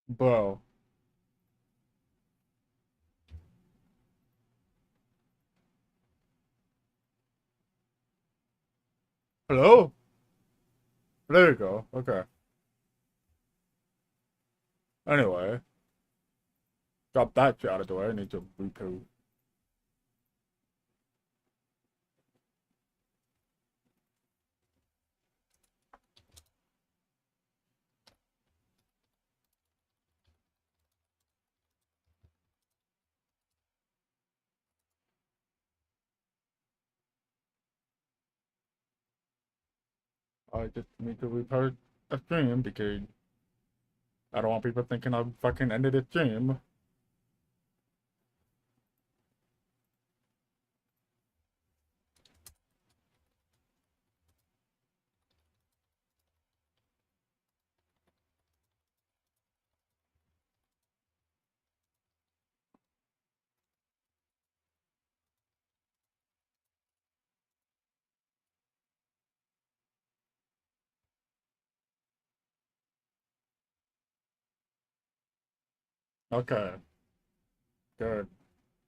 Bro. Hello? There you go. Okay. Anyway, drop that shit out of the way. I need to recoup. I just need to restart a stream because I don't want people thinking I fucking ended the stream. Okay, good.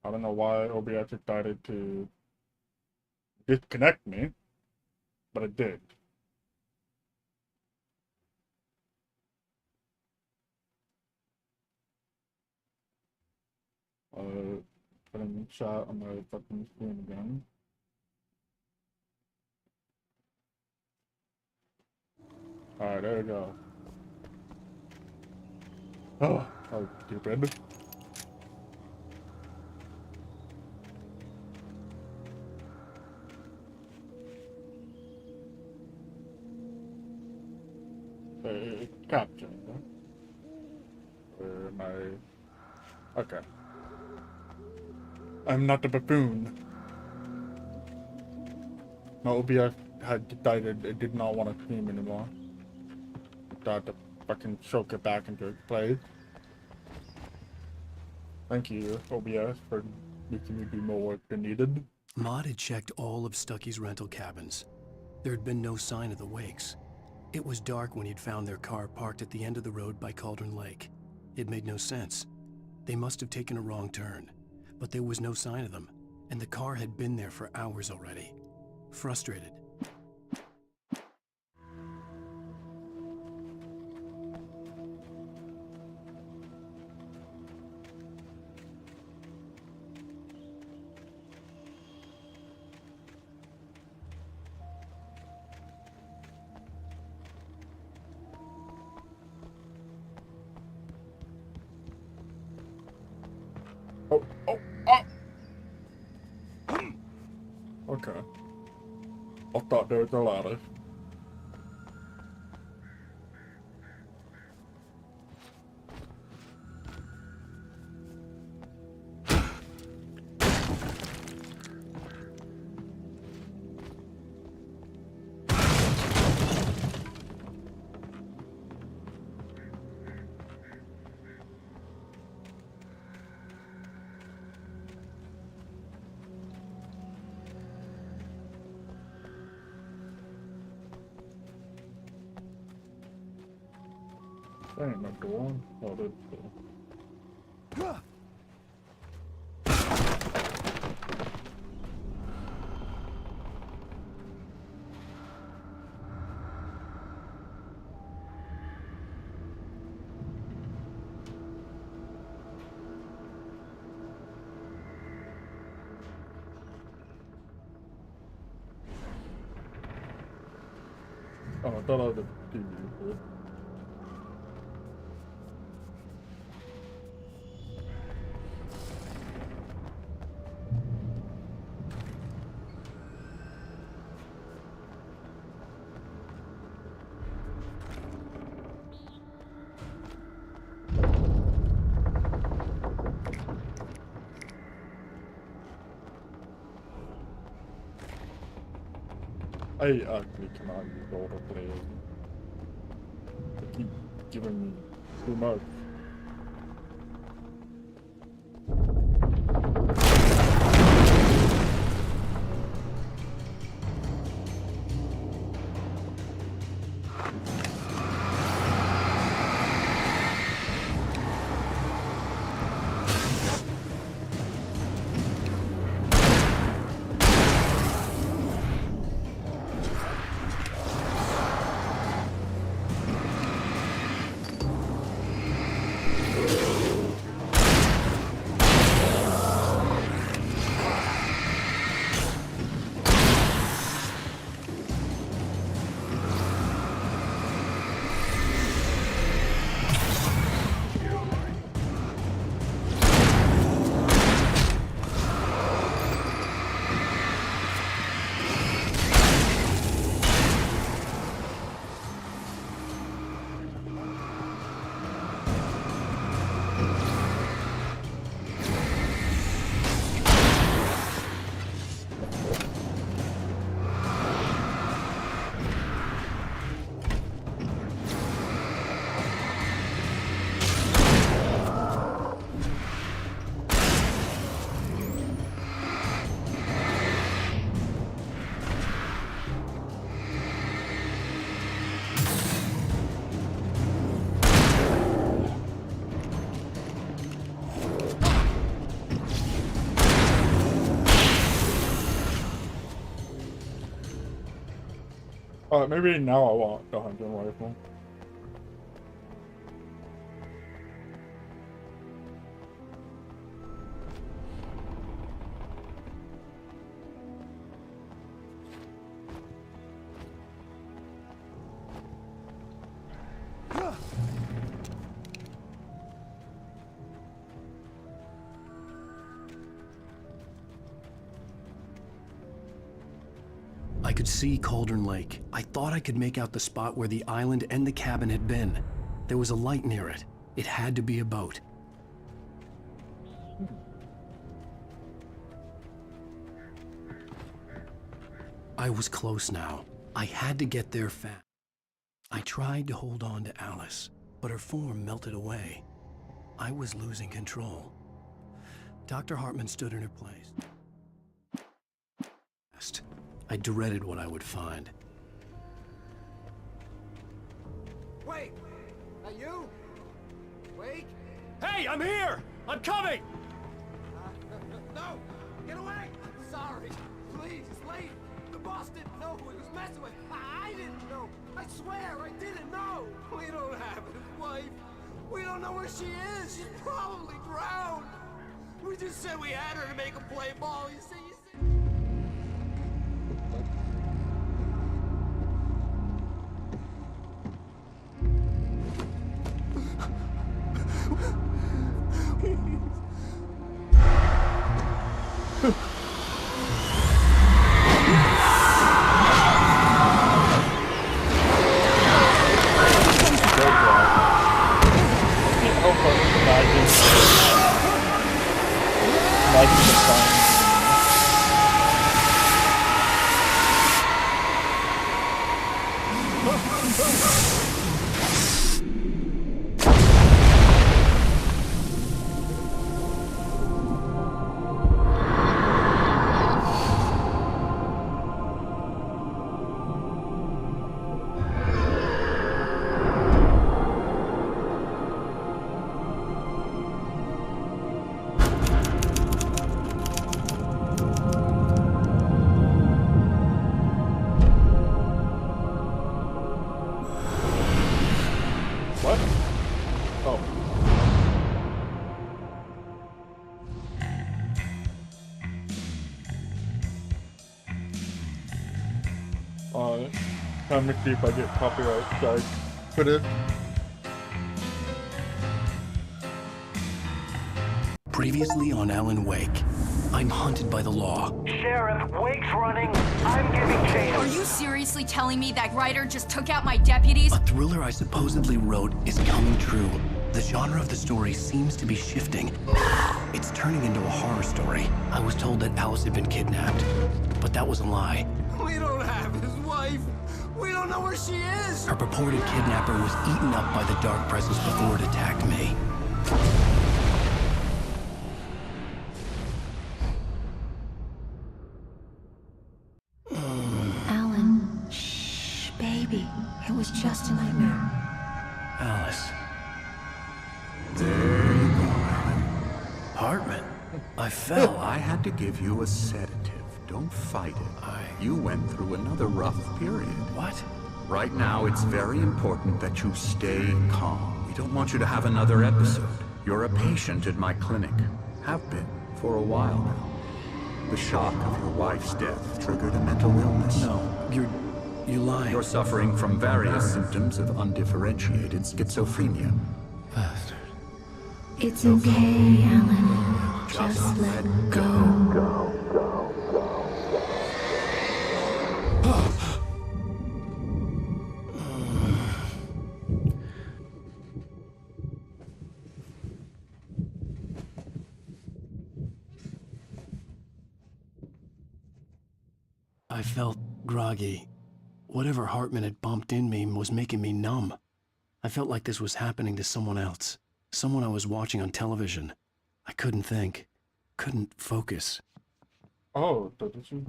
I don't know why OBS decided to disconnect me, but it did. Put in chat on my fucking screen again. Alright, there you go. Oh, that was stupid. Capture. Where am I? Okay. I'm not a buffoon. My OBS had decided it did not want to stream anymore. Tried to fucking choke it back into its place. Thank you, OBS, for making me do more work than needed. Maud had checked all of Stucky's rental cabins. There had been no sign of the Wakes. It was dark when he'd found their car parked at the end of the road by Cauldron Lake. It made no sense. They must have taken a wrong turn, but there was no sign of them, and the car had been there for hours already. Frustrated, Oh, oh, oh! Okay. I thought there was a ladder. That ain't no door. Oh, that's door. Oh, I thought I was a TV. I actually cannot use autoplay. They keep giving me too much. Maybe now I want the hunting rifle. I could see Cauldron Lake. I thought I could make out the spot where the island and the cabin had been. There was a light near it. It had to be a boat. I was close now. I had to get there fast. I tried to hold on to Alice, but her form melted away. I was losing control. Dr. Hartman stood in her place. I dreaded what I would find. Wait! That you? Wait! Hey, I'm here! I'm coming! No! Get away! Sorry! Please, it's late! The boss didn't know who he was messing with! I didn't know! I swear, I didn't know! We don't have his wife! We don't know where she is! She's probably drowned! We just said we had her to make him play ball, you see? Time to see if I get copyright strike for this. Previously on Alan Wake, I'm hunted by the law. Sheriff, Wake's running. I'm giving chase. Are you seriously telling me that Ryder just took out my deputies? A thriller I supposedly wrote is coming true. The genre of the story seems to be shifting. It's turning into a horror story. I was told that Alice had been kidnapped, but that was a lie. We don't have his wife! We don't know where she is! Her purported kidnapper was eaten up by the dark presence before it attacked me. Alan, shh, baby. It was just a nightmare. Alice. There you go, Alan. Hartman. I fell. I had to give you a sedative. Don't fight it. You went through another rough period. What? Right now, it's very important that you stay calm. We don't want you to have another episode. You're a patient at my clinic. Have been for a while now. The shock of your wife's death triggered a mental illness. No, you're lying. You're suffering from various symptoms of undifferentiated schizophrenia. Bastard. It's okay, Alan. Just let go. I felt groggy. Whatever Hartman had bumped in me was making me numb. I felt like this was happening to someone else. Someone I was watching on television. I couldn't think. Couldn't focus. Oh, did you?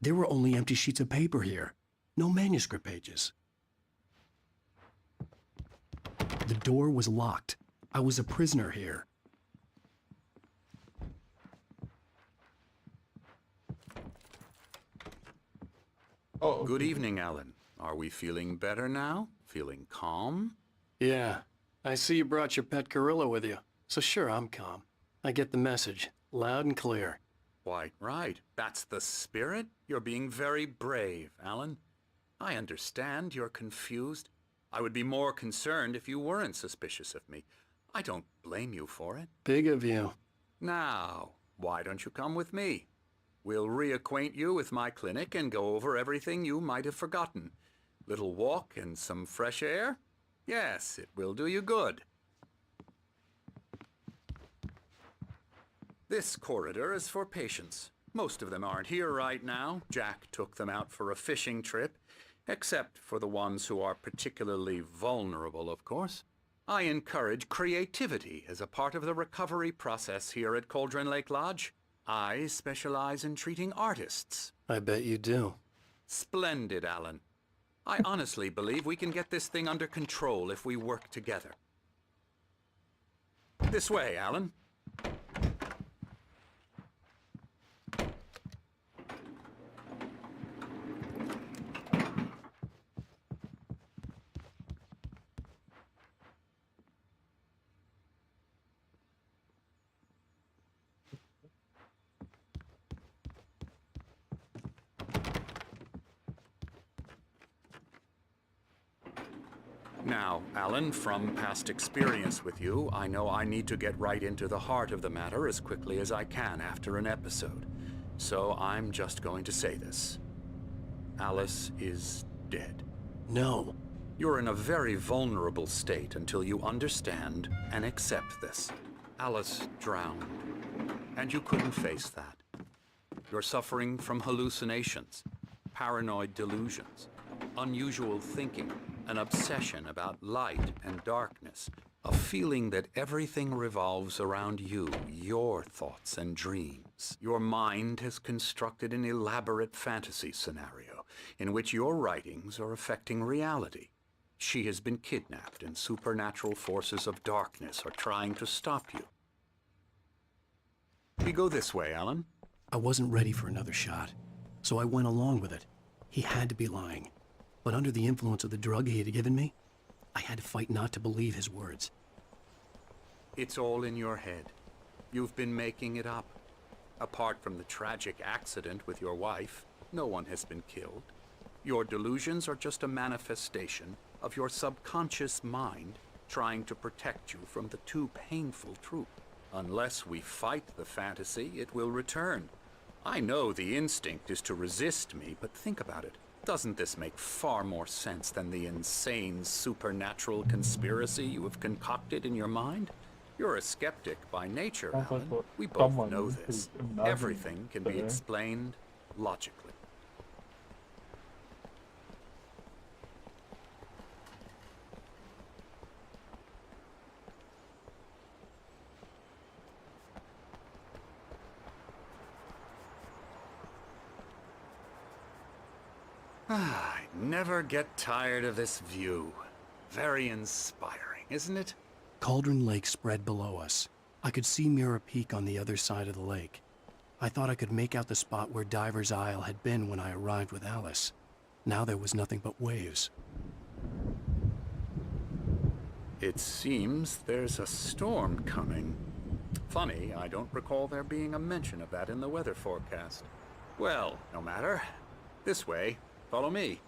There were only empty sheets of paper here. No manuscript pages. The door was locked. I was a prisoner here. Oh, Good evening, Alan. Are we feeling better now? Feeling calm? Yeah. I see you brought your pet gorilla with you. So sure, I'm calm. I get the message. Loud and clear. Quite right. That's the spirit. You're being very brave, Alan. I understand you're confused. I would be more concerned if you weren't suspicious of me. I don't blame you for it. Big of you. Now, why don't you come with me? We'll reacquaint you with my clinic and go over everything you might have forgotten. Little walk and some fresh air? Yes, it will do you good. This corridor is for patients. Most of them aren't here right now. Jack took them out for a fishing trip, except for the ones who are particularly vulnerable, of course. I encourage creativity as a part of the recovery process here at Cauldron Lake Lodge. I specialize in treating artists. I bet you do. Splendid, Alan. I honestly believe we can get this thing under control if we work together. This way, Alan. Now, Alan, from past experience with you, I know I need to get right into the heart of the matter as quickly as I can after an episode. So I'm just going to say this. Alice is dead. No. You're in a very vulnerable state until you understand and accept this. Alice drowned, and you couldn't face that. You're suffering from hallucinations, paranoid delusions, unusual thinking, an obsession about light and darkness, a feeling that everything revolves around you, your thoughts and dreams. Your mind has constructed an elaborate fantasy scenario in which your writings are affecting reality. She has been kidnapped and supernatural forces of darkness are trying to stop you. We go this way, Alan. I wasn't ready for another shot, so I went along with it. He had to be lying. But under the influence of the drug he had given me, I had to fight not to believe his words. It's all in your head. You've been making it up. Apart from the tragic accident with your wife, no one has been killed. Your delusions are just a manifestation of your subconscious mind trying to protect you from the too painful truth. Unless we fight the fantasy, it will return. I know the instinct is to resist me, but think about it. Doesn't this make far more sense than the insane supernatural conspiracy you have concocted in your mind? You're a skeptic by nature, Alan. We both know this. Everything can be explained logically. I never get tired of this view. Very inspiring, isn't it? Cauldron Lake spread below us. I could see Mirror Peak on the other side of the lake. I thought I could make out the spot where Diver's Isle had been when I arrived with Alice. Now there was nothing but waves. It seems there's a storm coming. Funny, I don't recall there being a mention of that in the weather forecast. Well, no matter. This way. Follow me.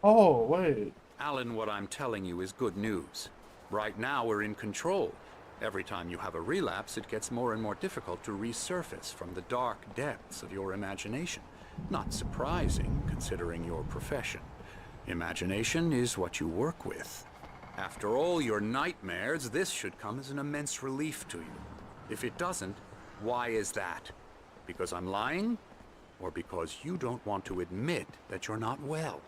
Oh, wait. Alan, what I'm telling you is good news. Right now we're in control. Every time you have a relapse, it gets more and more difficult to resurface from the dark depths of your imagination. Not surprising, considering your profession. Imagination is what you work with. After all your nightmares, this should come as an immense relief to you. If it doesn't, why is that? Because I'm lying? Or because you don't want to admit that you're not well?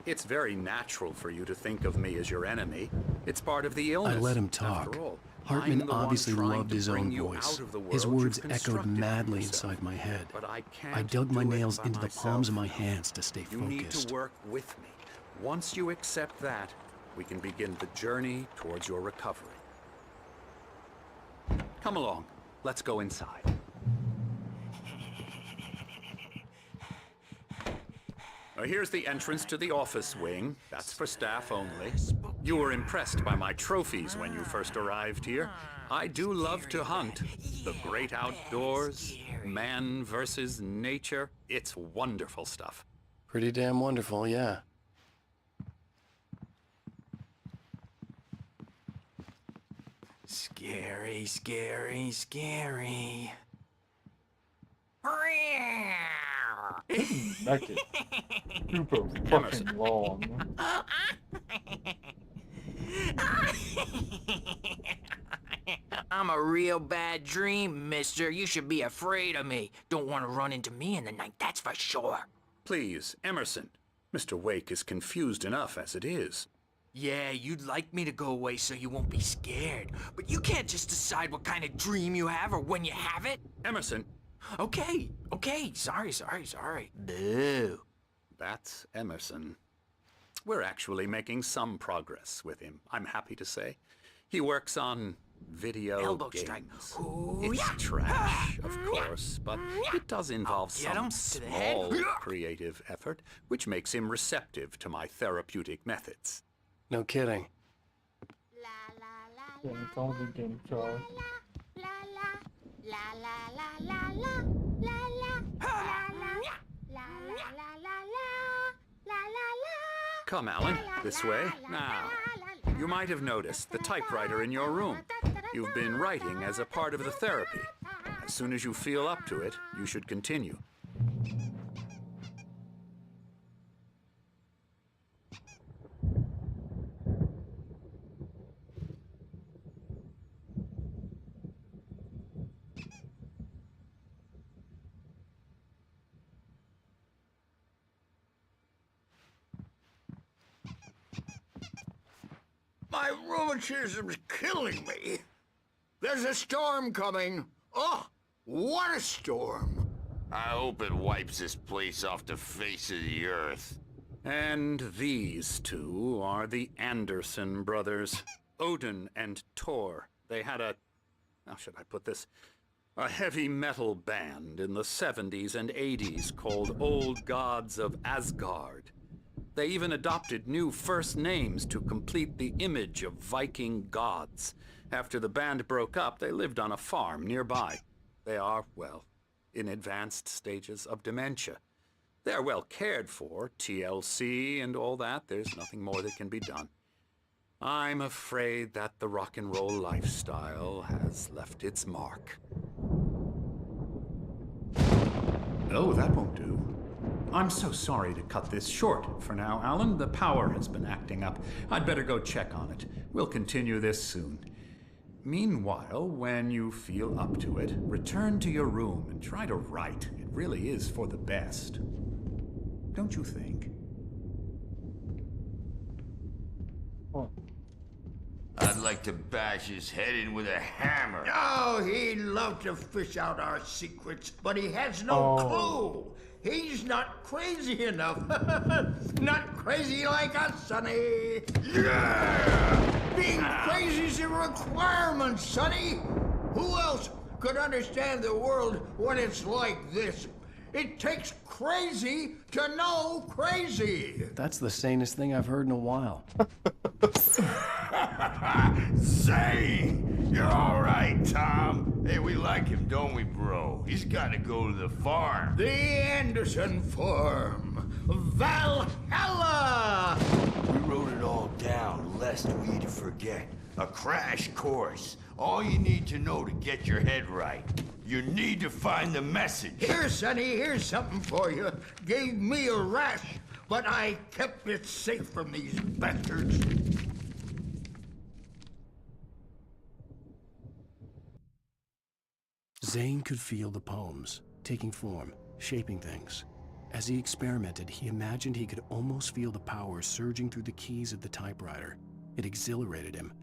It's very natural for you to think of me as your enemy. It's part of the illness. I let him talk. After all, Hartman I'm the one obviously trying loved to his bring own you voice. out of the His world words you've echoed constructed for madly yourself. inside my head. But I can't I dug my do it nails by into the myself. palms of my hands to stay You need focused. to work with me. Once you accept that, we can begin the journey towards your recovery. Come along. Let's go inside. Here's the entrance to the office wing. That's for staff only. You were impressed by my trophies when you first arrived here. I do love to hunt. The great outdoors, man versus nature. It's wonderful stuff. Pretty damn wonderful, yeah. Scary, scary, scary. That is super fucking long. I'm a real bad dream, mister. You should be afraid of me. Don't want to run into me in the night, that's for sure. Please, Emerson. Mr. Wake is confused enough as it is. Yeah, you'd like me to go away so you won't be scared. But you can't just decide what kind of dream you have or when you have it. Emerson, Okay, sorry. Boo. that's Emerson. We're actually making some progress with him, I'm happy to say. He works on video Elbow games. strike. It's trash, of course, but it does involve Get some him to the head. small creative effort, which makes him receptive to my therapeutic methods. No kidding. Yeah, it's only game Charles. Come, Alan, this way. Now, you might have noticed the typewriter in your room. You've been writing as a part of the therapy. As soon as you feel up to it, you should continue. My rheumatism's killing me. There's a storm coming. Oh, what a storm. I hope it wipes this place off the face of the earth. And these two are the Anderson brothers, Odin and Thor. They had how should I put this? A heavy metal band in the 70s and 80s called Old Gods of Asgard. They even adopted new first names to complete the image of Viking gods. After the band broke up, they lived on a farm nearby. They are, well, in advanced stages of dementia. They're well cared for, TLC and all that. There's nothing more that can be done. I'm afraid that the rock and roll lifestyle has left its mark. Oh, that won't do. I'm so sorry to cut this short for now, Alan. The power has been acting up. I'd better go check on it. We'll continue this soon. Meanwhile, when you feel up to it, return to your room and try to write. It really is for the best. Don't you think? Oh. I'd like to bash his head in with a hammer. Oh, he'd love to fish out our secrets, but he has no clue. He's not crazy enough. Not crazy like us, Sonny. Yeah! Being crazy's a requirement, Sonny. Who else could understand the world when it's like this? It takes crazy to know crazy. That's the sanest thing I've heard in a while. Say, you're all right, Tom. Hey, we like him, don't we, bro? He's got to go to the farm. The Anderson farm. Valhalla! We wrote it all down, lest we forget. A crash course. All you need to know to get your head right. You need to find the message. Here, Sonny, here's something for you. Gave me a rash, but I kept it safe from these bastards. Zane could feel the poems, taking form, shaping things. As he experimented, he imagined he could almost feel the power surging through the keys of the typewriter. It exhilarated him.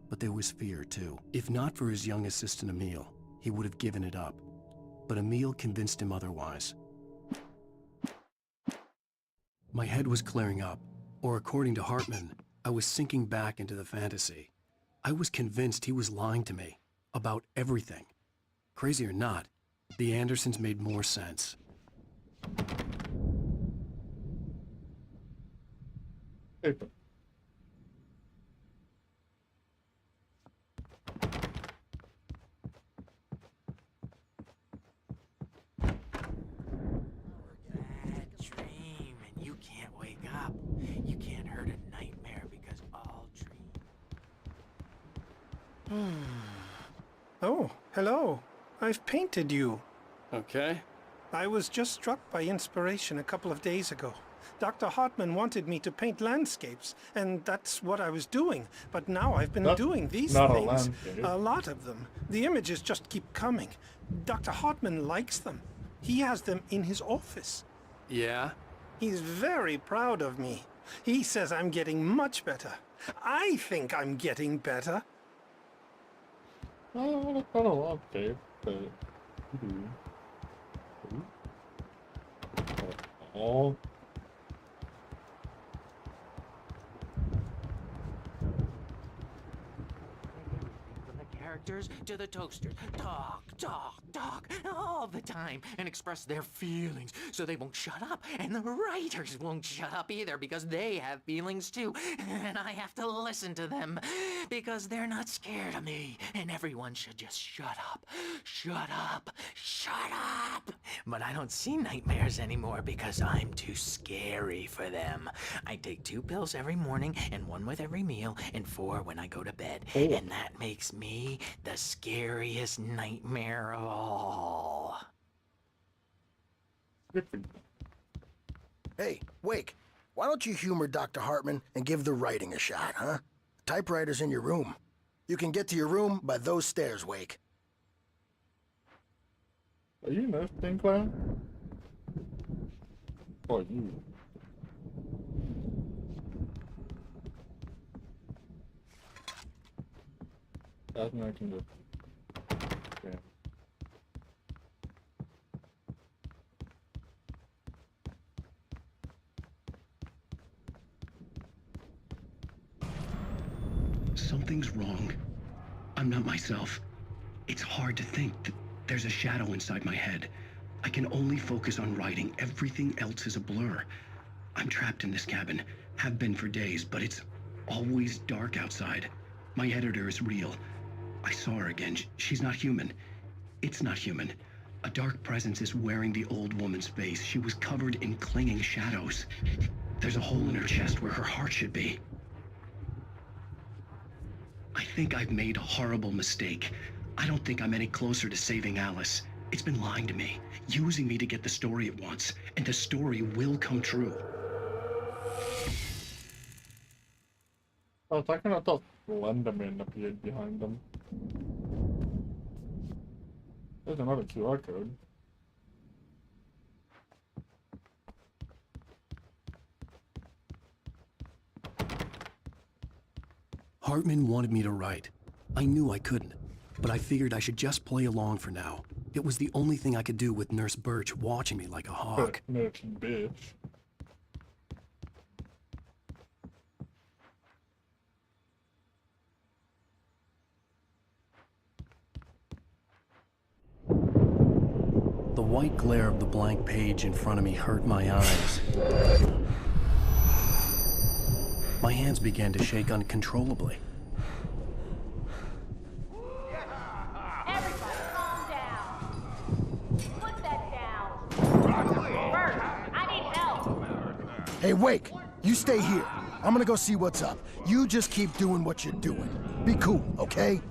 But there was fear, too. If not for his young assistant, Emil, he would have given it up. But Emil convinced him otherwise. My head was clearing up, or according to Hartman, I was sinking back into the fantasy. I was convinced he was lying to me about everything. Crazy or not, the Andersons made more sense. Paper. Dream, and you can't wake up. You can't hurt a nightmare because all dreams. Oh, hello. I've painted you. Okay. I was just struck by inspiration a couple of days ago. Dr. Hartman wanted me to paint landscapes, and that's what I was doing. But now I've been doing these things. A lot of them. The images just keep coming. Dr. Hartman likes them. He has them in his office. Yeah? He's very proud of me. He says I'm getting much better. I think I'm getting better. Oh, I don't want paper. Oh. From the characters to the toasters, talk all the time and express their feelings so they won't shut up, and the writers won't shut up either because they have feelings too, and I have to listen to them because they're not scared of me, and everyone should just shut up. But I don't see nightmares anymore because I'm too scary for them. I take 2 pills every morning and 1 with every meal and 4 when I go to bed, and that makes me the scariest nightmare of all. Hey, Wake, why don't you humor Dr. Hartman and give the writing a shot, huh? Typewriter's in your room. You can get to your room by those stairs, Wake. Are you nesting, Clown? Or you? That's not I can do. Yeah. Something's wrong. I'm not myself. It's hard to think that there's a shadow inside my head. I can only focus on writing. Everything else is a blur. I'm trapped in this cabin. Have been for days, but it's always dark outside. My editor is real. I saw her again. She's not human. It's not human. A dark presence is wearing the old woman's face. She was covered in clinging shadows. There's a hole in her chest where her heart should be. I think I've made a horrible mistake. I don't think I'm any closer to saving Alice. It's been lying to me, using me to get the story it wants, and the story will come true. I was talking about Slenderman appeared behind them. There's another QR code. Hartman wanted me to write. I knew I couldn't, but I figured I should just play along for now. It was the only thing I could do with Nurse Birch watching me like a hawk. Nurse Bitch. The white glare of the blank page in front of me hurt my eyes. My hands began to shake uncontrollably. Everybody calm down. Put that down. Bert, I need help. Hey, Wake, you stay here. I'm gonna go see what's up. You just keep doing what you're doing. Be cool, okay?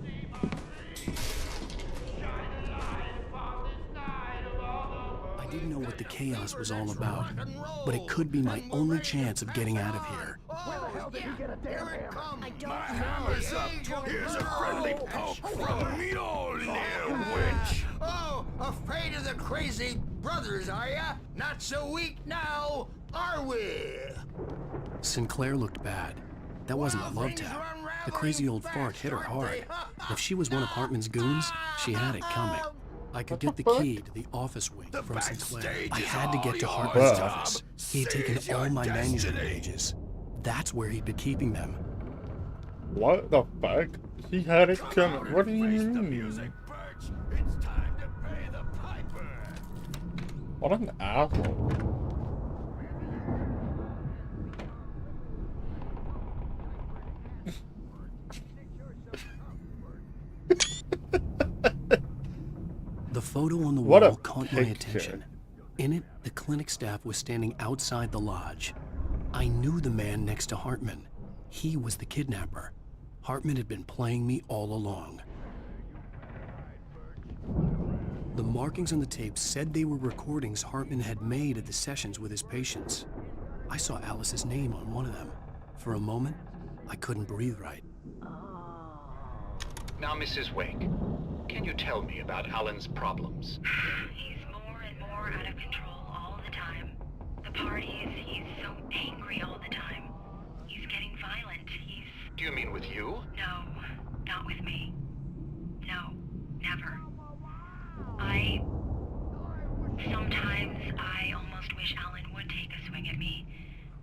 I didn't know what the chaos was all about, but it could be my only chance of getting out of here. Where the hell did he get a damn hammer? I don't My know. hammer's up. Here's a friendly poke from Mjolnir, witch. Oh, afraid of the crazy brothers, are ya? Not so weak now, are we? Sinclair looked bad. That wasn't a love tap. The crazy old fart hit her hard. If she was one of Hartman's goons, she had it coming. I could get the key to the office wing from Sinclair. I had to get to Hartman's office. He had taken all my manuscript pages. That's where he'd been keeping them. What the fuck? He had it coming. What do you mean? It's time to pay the piper. What an asshole. photo on the What a wall caught my picture. attention. In it, the clinic staff was standing outside the lodge. I knew the man next to Hartman. He was the kidnapper. Hartman had been playing me all along. The markings on the tape said they were recordings Hartman had made at the sessions with his patients. I saw Alice's name on one of them. For a moment, I couldn't breathe right. Now, Mrs. Wake, can you tell me about Alan's problems? He's more and more out of control all the time. The parties, he's so angry all the time. He's getting violent. Do you mean with you? No, not with me. No, never. Sometimes I almost wish Alan would take a swing at me,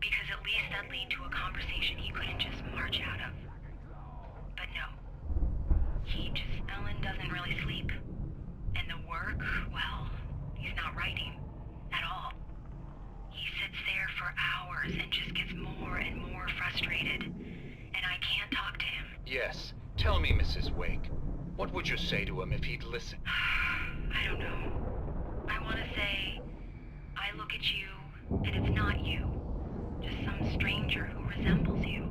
because at least that'd lead to a conversation he couldn't just march out of. But no. Alan doesn't really sleep. And the work, well, he's not writing at all. He sits there for hours and just gets more and more frustrated. And I can't talk to him. Yes. Tell me, Mrs. Wake, what would you say to him if he'd listen? I don't know. I want to say, I look at you, and it's not you. Just some stranger who resembles you.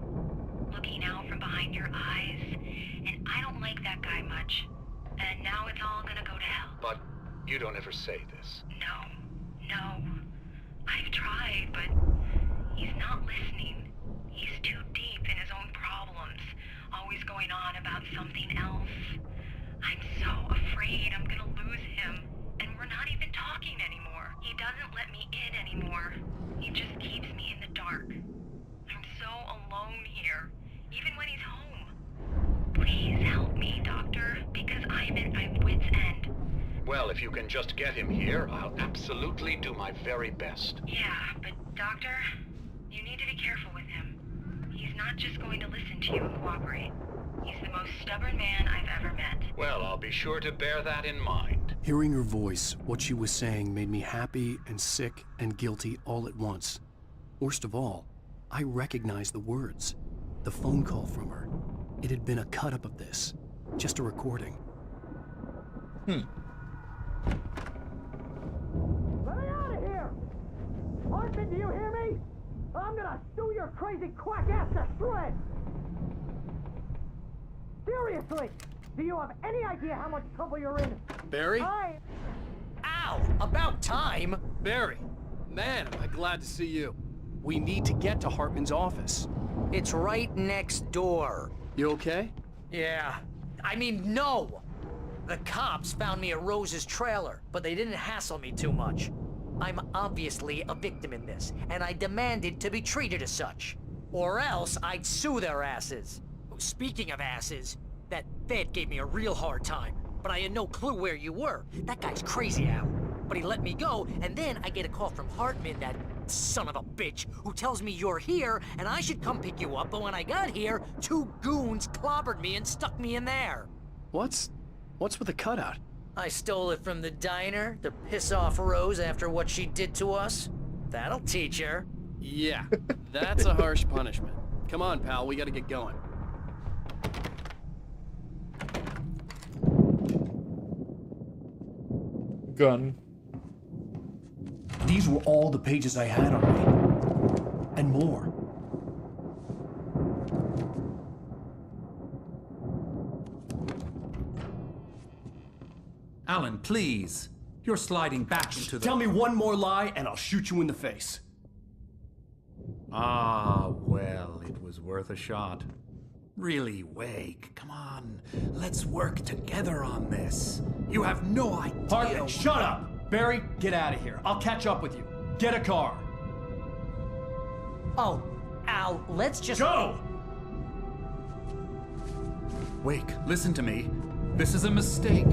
Looking out from behind your eyes. And I don't like that guy much. And now it's all gonna go to hell. But you don't ever say this. No. I've tried, but he's not listening. He's too deep in his own problems. Always going on about something else. I'm so afraid I'm gonna lose him. And we're not even talking anymore. He doesn't let me in anymore. He just keeps me in the dark. I'm so alone here, even when he's home. Please help me, Doctor, because I'm at my wit's end. Well, if you can just get him here, I'll absolutely do my very best. Yeah, but Doctor, you need to be careful with him. He's not just going to listen to you and cooperate. He's the most stubborn man I've ever met. Well, I'll be sure to bear that in mind. Hearing her voice, what she was saying made me happy and sick and guilty all at once. Worst of all, I recognized the words. The phone call from her. It had been a cut-up of this. Just a recording. Let me out of here! Hartman, do you hear me? I'm gonna sew your crazy quack ass to shreds! Seriously! Do you have any idea how much trouble you're in? Barry? Ow! About time! Barry! Man, am I glad to see you. We need to get to Hartman's office. It's right next door. You okay? Yeah. I mean, no! The cops found me at Rose's trailer, but they didn't hassle me too much. I'm obviously a victim in this, and I demanded to be treated as such. Or else I'd sue their asses. Speaking of asses, that Fed gave me a real hard time, but I had no clue where you were. That guy's crazy, Al. But he let me go, and then I get a call from Hartman, that son of a bitch, who tells me you're here, and I should come pick you up, but when I got here, 2 goons clobbered me and stuck me in there. What's with the cutout? I stole it from the diner to piss off Rose after what she did to us. That'll teach her. Yeah, that's a harsh punishment. Come on, pal, we gotta get going. Gun. These were all the pages I had on me. And more. Alan, please. You're sliding back into the... Tell me one more lie and I'll shoot you in the face. Ah, well, it was worth a shot. Really, Wake, come on. Let's work together on this. You have no idea... Hartman, shut up! Barry, get out of here. I'll catch up with you. Get a car. Oh, Al, let's just... Go! Wake, listen to me. This is a mistake.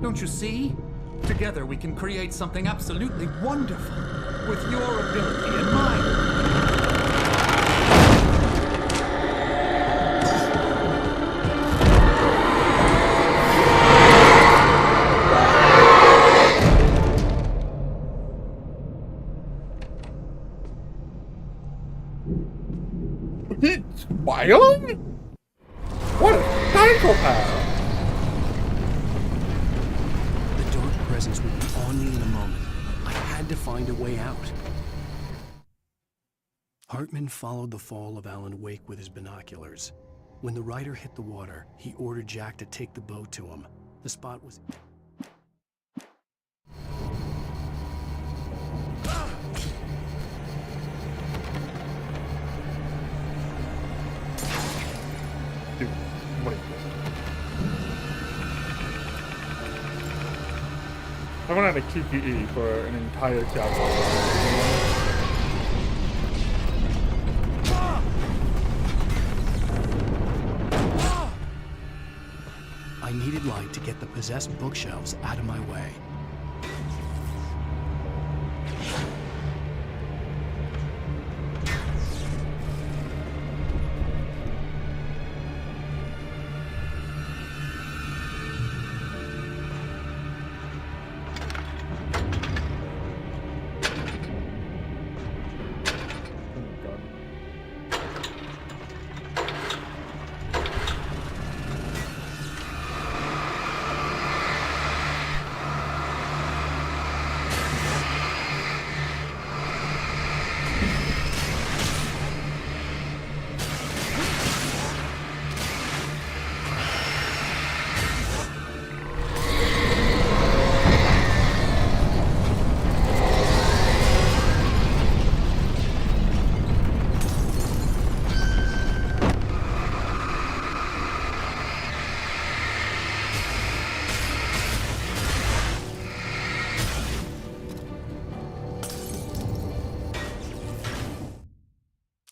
Don't you see? Together we can create something absolutely wonderful. With your ability and mine. It's wild? What a psychopath! The presence would be on me in a moment. I had to find a way out. Hartman followed the fall of Alan Wake with his binoculars. When the rider hit the water, he ordered Jack to take the boat to him. The spot was... Dude, wait. I went out a QPE for an entire chapter. I needed light to get the possessed bookshelves out of my way.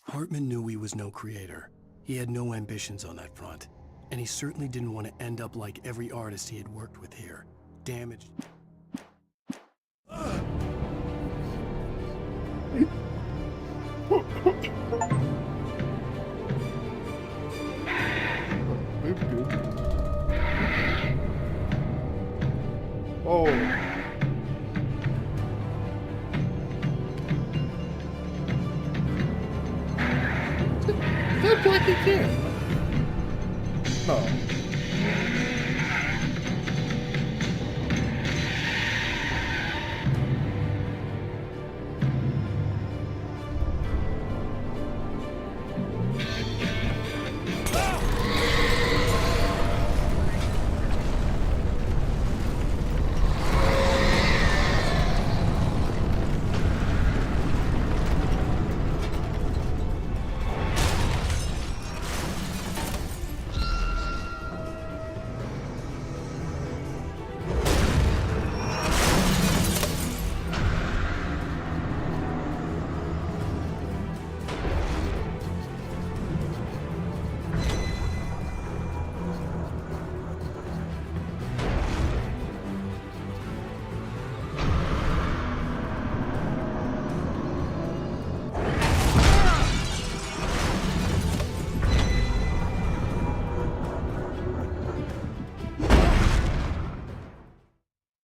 Hartman knew he was no creator. He had no ambitions on that front. And he certainly didn't want to end up like every artist he had worked with here. Damaged. Oh. That's like he can. No.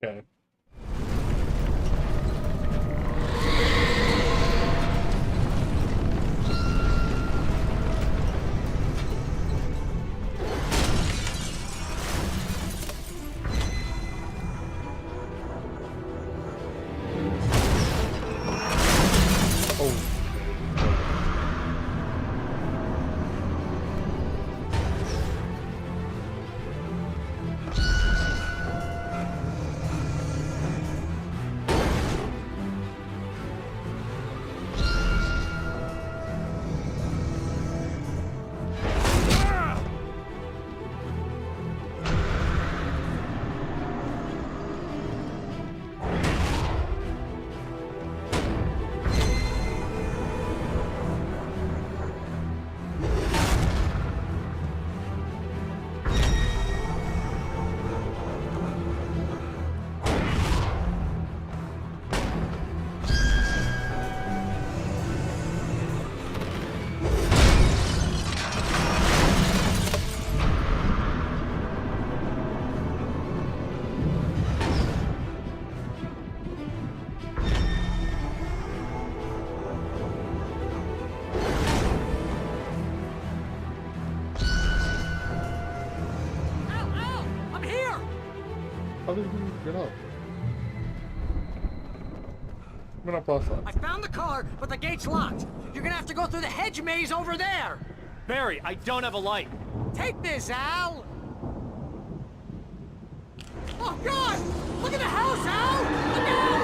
Okay. How did he get up? I'm gonna pass that. I found the car, but the gate's locked. You're gonna have to go through the hedge maze over there. Barry, I don't have a light. Take this, Al. Oh, God! Look at the house, Al! Look out!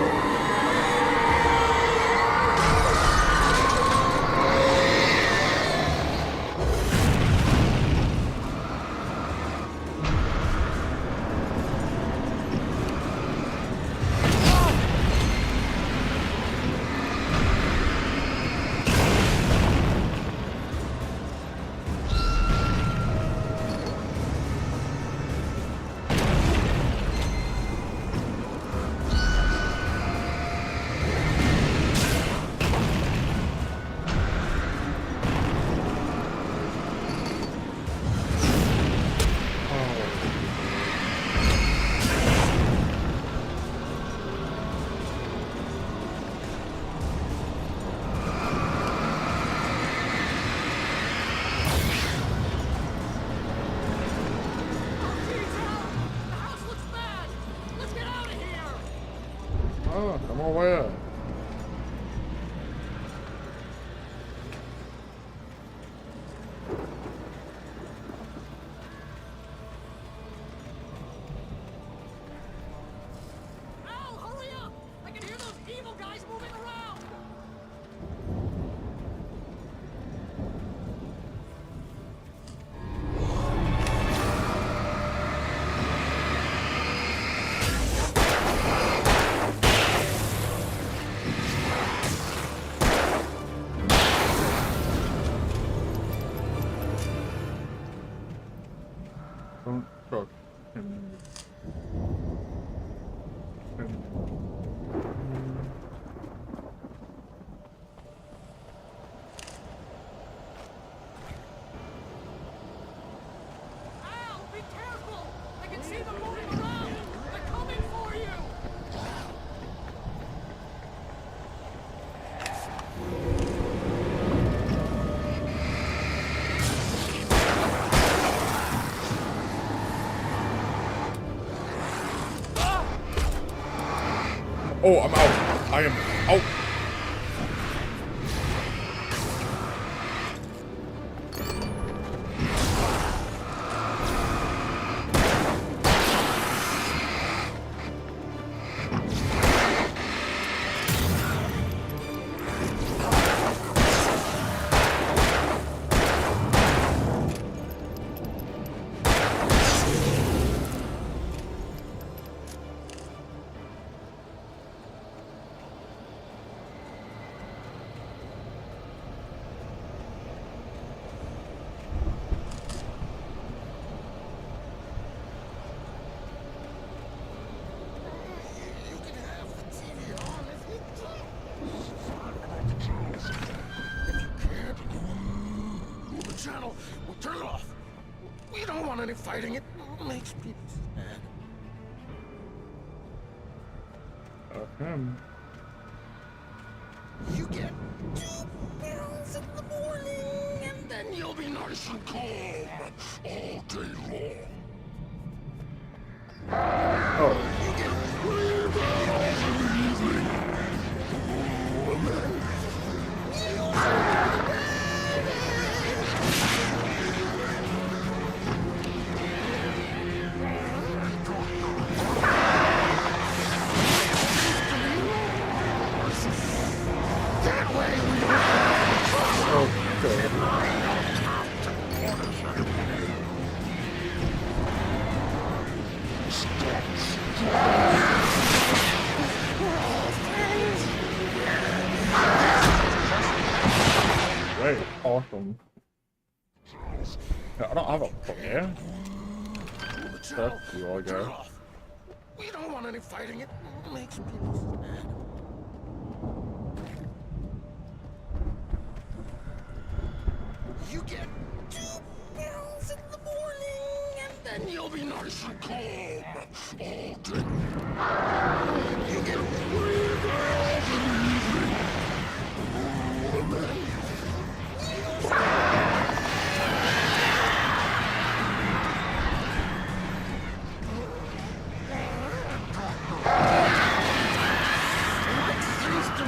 Oh, I'm aware. Al, hurry up! I can hear those evil guys moving around! Don't trust him. Al, be careful! I can see them moving around! They're coming for you! Oh, I'm out. I am out. Channel, we'll turn it off. We don't want any fighting. It makes people sad. Him. You get 2 pills in the morning, and then you'll be nice and calm all day long. Oh. You get 3 pills in the evening, and then Great, awesome. Yeah, I don't have a flare. That's you, I guess. we don't want any fighting. It makes people sad. You get 2 pills in the morning, and then you'll be nice and calm all day. You get 3 pills in the evening, and then what seems to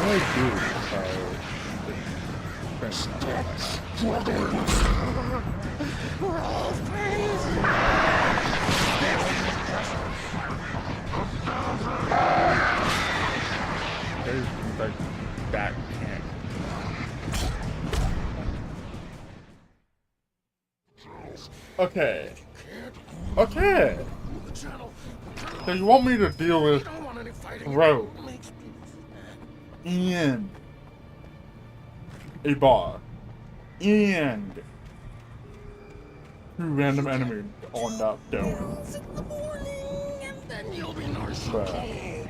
We're all crazy. There's like that can't. Okay. Okay. So you want me to deal with Rose and a bar and two random enemies on that dome. Then you'll be nice Bruh. all day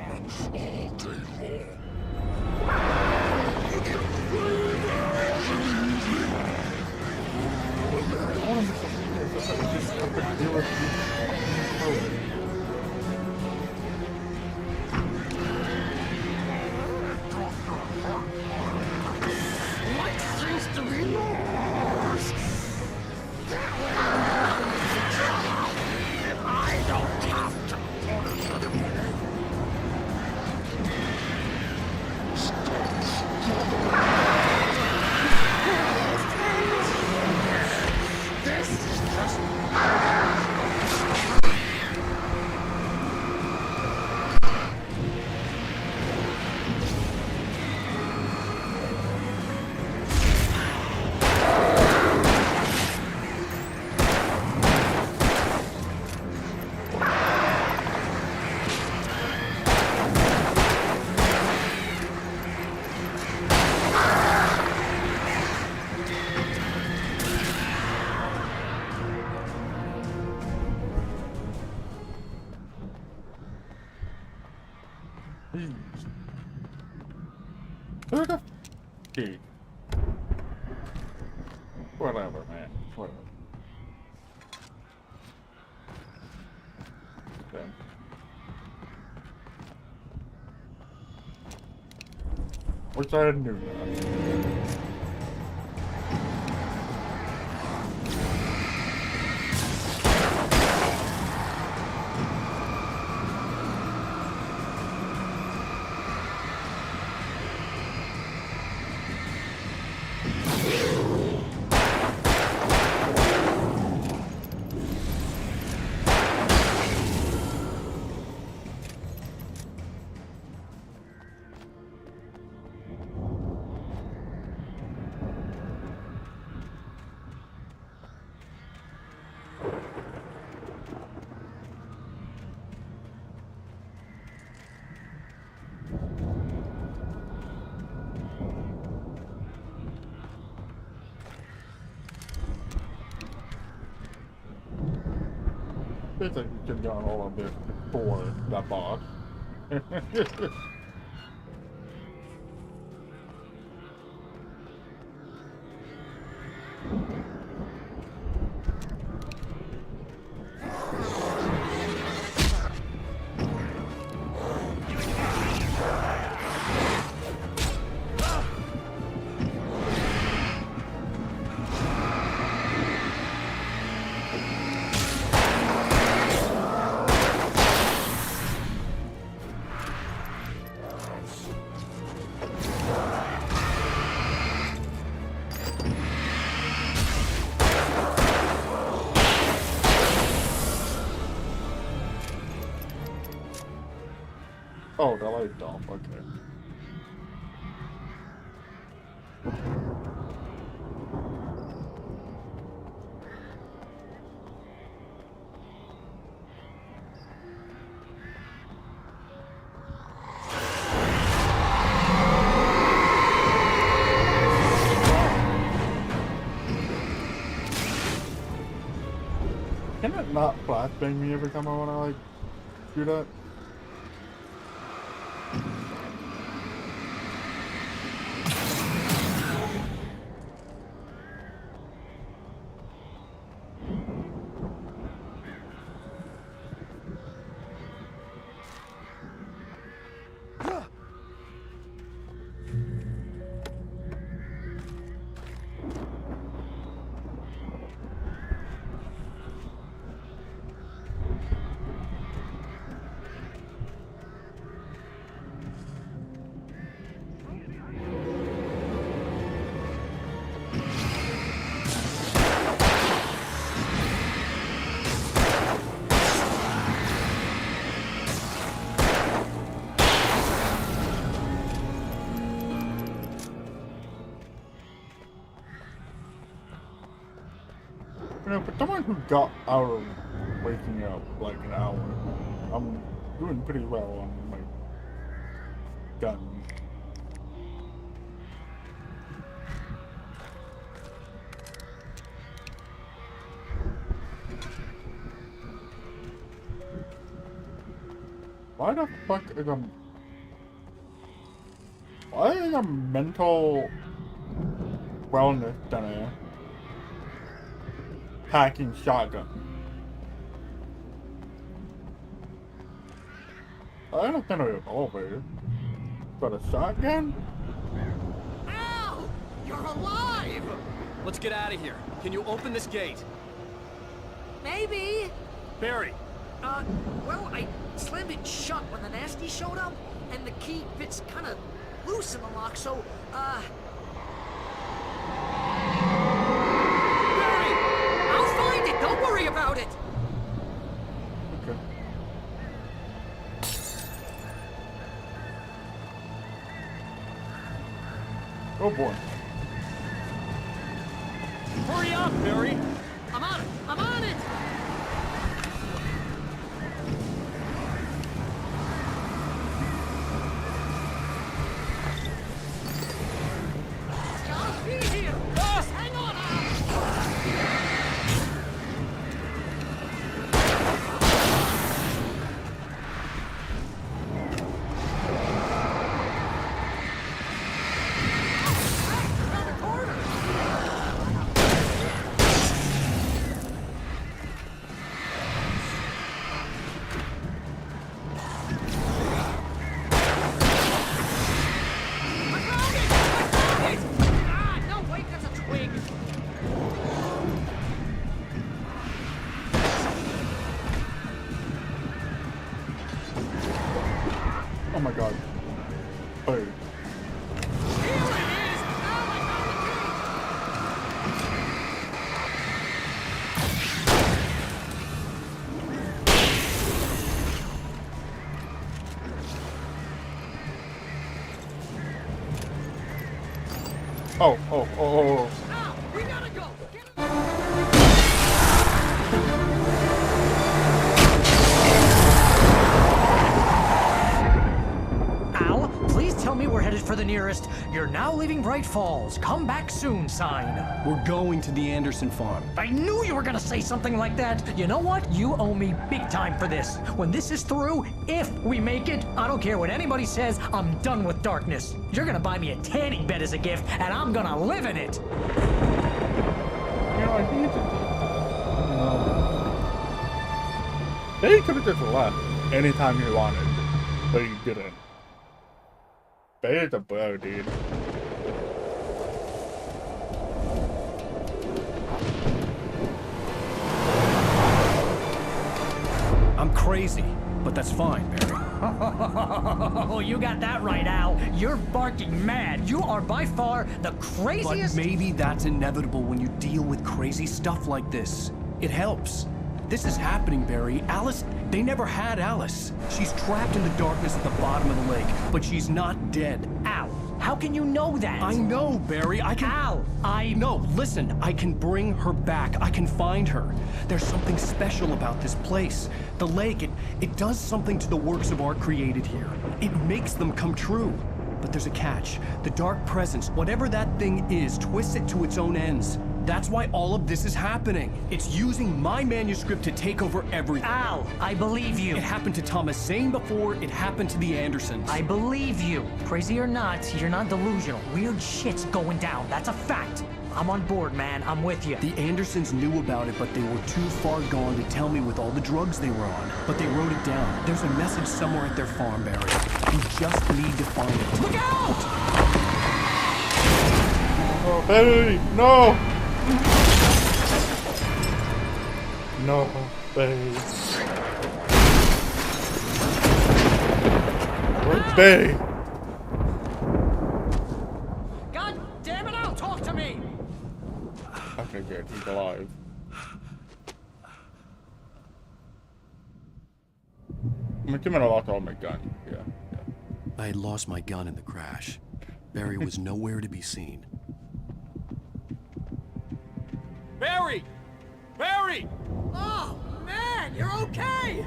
Life seems to be yours. That way I don't have to anymore. This is just Who the f***? Whatever, man. Whatever. Okay. Wish I had knew that. I think you could have gone all of this before that boss. Oh, the light's off, okay. Can it not flashbang me every time I wanna, like, do that? You know, for someone who got out of waking up like an hour, I'm doing pretty well on my gun. Why the fuck is why is a mental wellness center hacking shotgun? I understand a revolver, but a shotgun? Al! You're alive! Let's get out of here. Can you open this gate? Maybe. Barry! Well, I slammed it shut when the nasty showed up, and the key fits kind of loose in the lock, so, Barry! I'll find it! Don't worry about it! Okay. Oh boy. Hurry up, Barry! I'm on it! I'm on it! I'll be here! Just hang on, Al! Around the corner! Ah, no, wait, that's a twig. Oh my god. Oh. Here it is! Now I found the Oh, oh, oh, oh. Al, we gotta go! Get Al, please tell me we're headed for the nearest "You're now leaving Bright Falls. Come back soon" sign. We're going to the Anderson farm. I knew you were gonna say something like that. You know what? You owe me big time for this. When this is through, if we make it, I don't care what anybody says, I'm done with darkness. You're gonna buy me a tanning bed as a gift, and I'm gonna live in it. You know, I think it's they could have just left anytime he wanted, but he didn't. Bay is a bro, dude. I'm crazy, but that's fine, Barry. Oh, you got that right, Al. You're barking mad. You are by far the craziest. But maybe that's inevitable when you deal with crazy stuff like this. It helps. This is happening, Barry. Alice, they never had Alice. She's trapped in the darkness at the bottom of the lake, but she's not dead. Al, how can you know that? I know, Barry. I can... Al, No, listen. I can bring her back. I can find her. There's something special about this place. The lake, it does something to the works of art created here. It makes them come true. But there's a catch. The dark presence, whatever that thing is, twists it to its own ends. That's why all of this is happening. It's using my manuscript to take over everything. Al, I believe you. It happened to Thomas Zane before it happened to the Andersons. I believe you. Crazy or not, you're not delusional. Weird shit's going down. That's a fact. I'm on board, man. I'm with you. The Andersons knew about it, but they were too far gone to tell me with all the drugs they were on. But they wrote it down. There's a message somewhere at their farm, Barry. We just need to find it. Look out! Oh, baby, no! No, babe. Where's Bay? God damn it, Al, talk to me! Okay, good. He's alive. I'm assuming I lost all my gun. Yeah. I had lost my gun in the crash. Barry was nowhere to be seen. Barry! Barry! Oh, man, you're okay!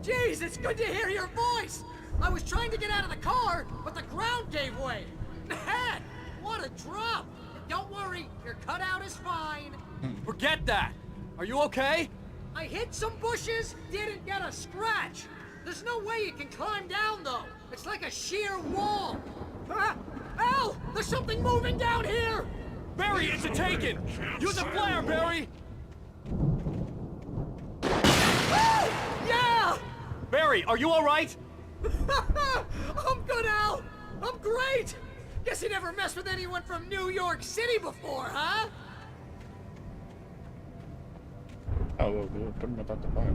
Jeez, it's good to hear your voice! I was trying to get out of the car, but the ground gave way. Man, what a drop! Don't worry, your cutout is fine. Forget that! Are you okay? I hit some bushes, didn't get a scratch. There's no way you can climb down, though. It's like a sheer wall. Ah! Al! There's something moving down here! Barry, it's a Taken! Use a flare, Barry! Yeah! Barry, are you alright? I'm good, Al! I'm great! Guess you never messed with anyone from New York City before, huh? Oh, well, good. Put him about the fire.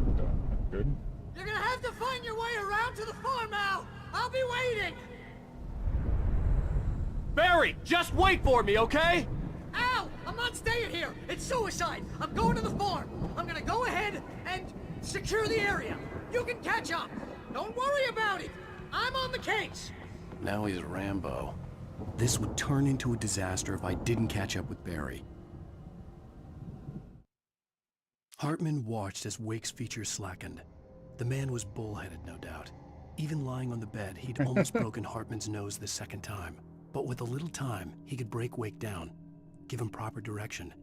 Good. You're gonna have to find your way around to the farm, Al! I'll be waiting! Barry, just wait for me, okay? Al, I'm not staying here. It's suicide. I'm going to the farm. I'm gonna go ahead and secure the area. You can catch up. Don't worry about it. I'm on the case. Now he's Rambo. This would turn into a disaster if I didn't catch up with Barry. Hartman watched as Wake's features slackened. The man was bullheaded, no doubt. Even lying on the bed, he'd almost broken Hartman's nose the second time. But with a little time, he could break Wake down, give him proper direction.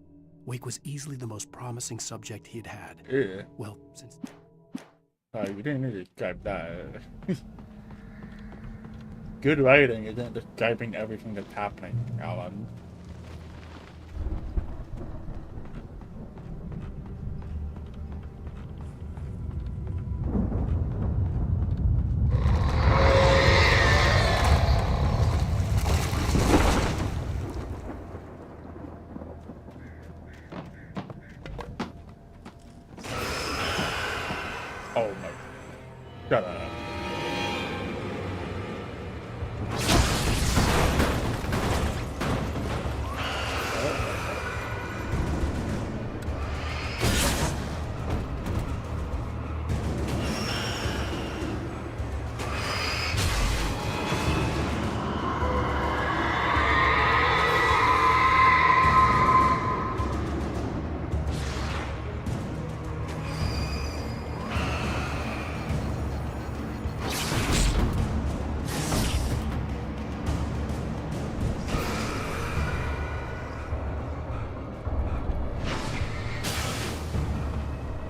Wake was easily the most promising subject he'd had. Yeah. Well, since... You didn't need to type that. Good writing isn't describing everything that's happening, Alan. Oh my... Shut up.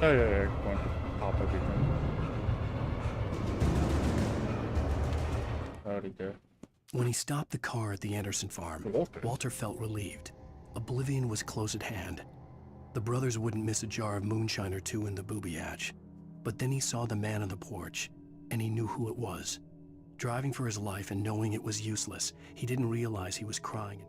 Oh yeah, going to pop everything. Already there. When he stopped the car at the Anderson farm, Walter felt relieved. Oblivion was close at hand. The brothers wouldn't miss a jar of moonshine or two in the booby hatch. But then he saw the man on the porch, and he knew who it was. Driving for his life and knowing it was useless, he didn't realize he was crying.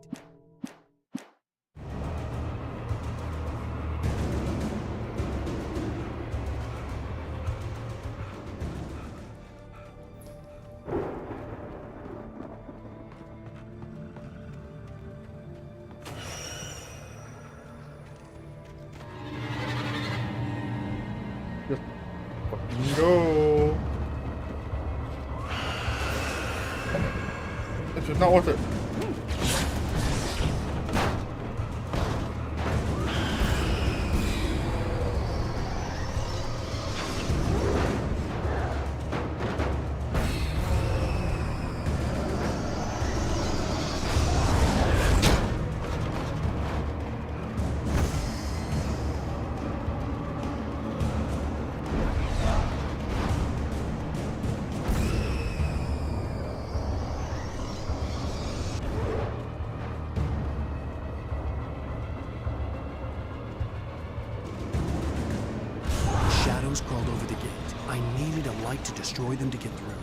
Just fucking go. This is not worth it. Shadows crawled over the gate. I needed a light to destroy them to get through.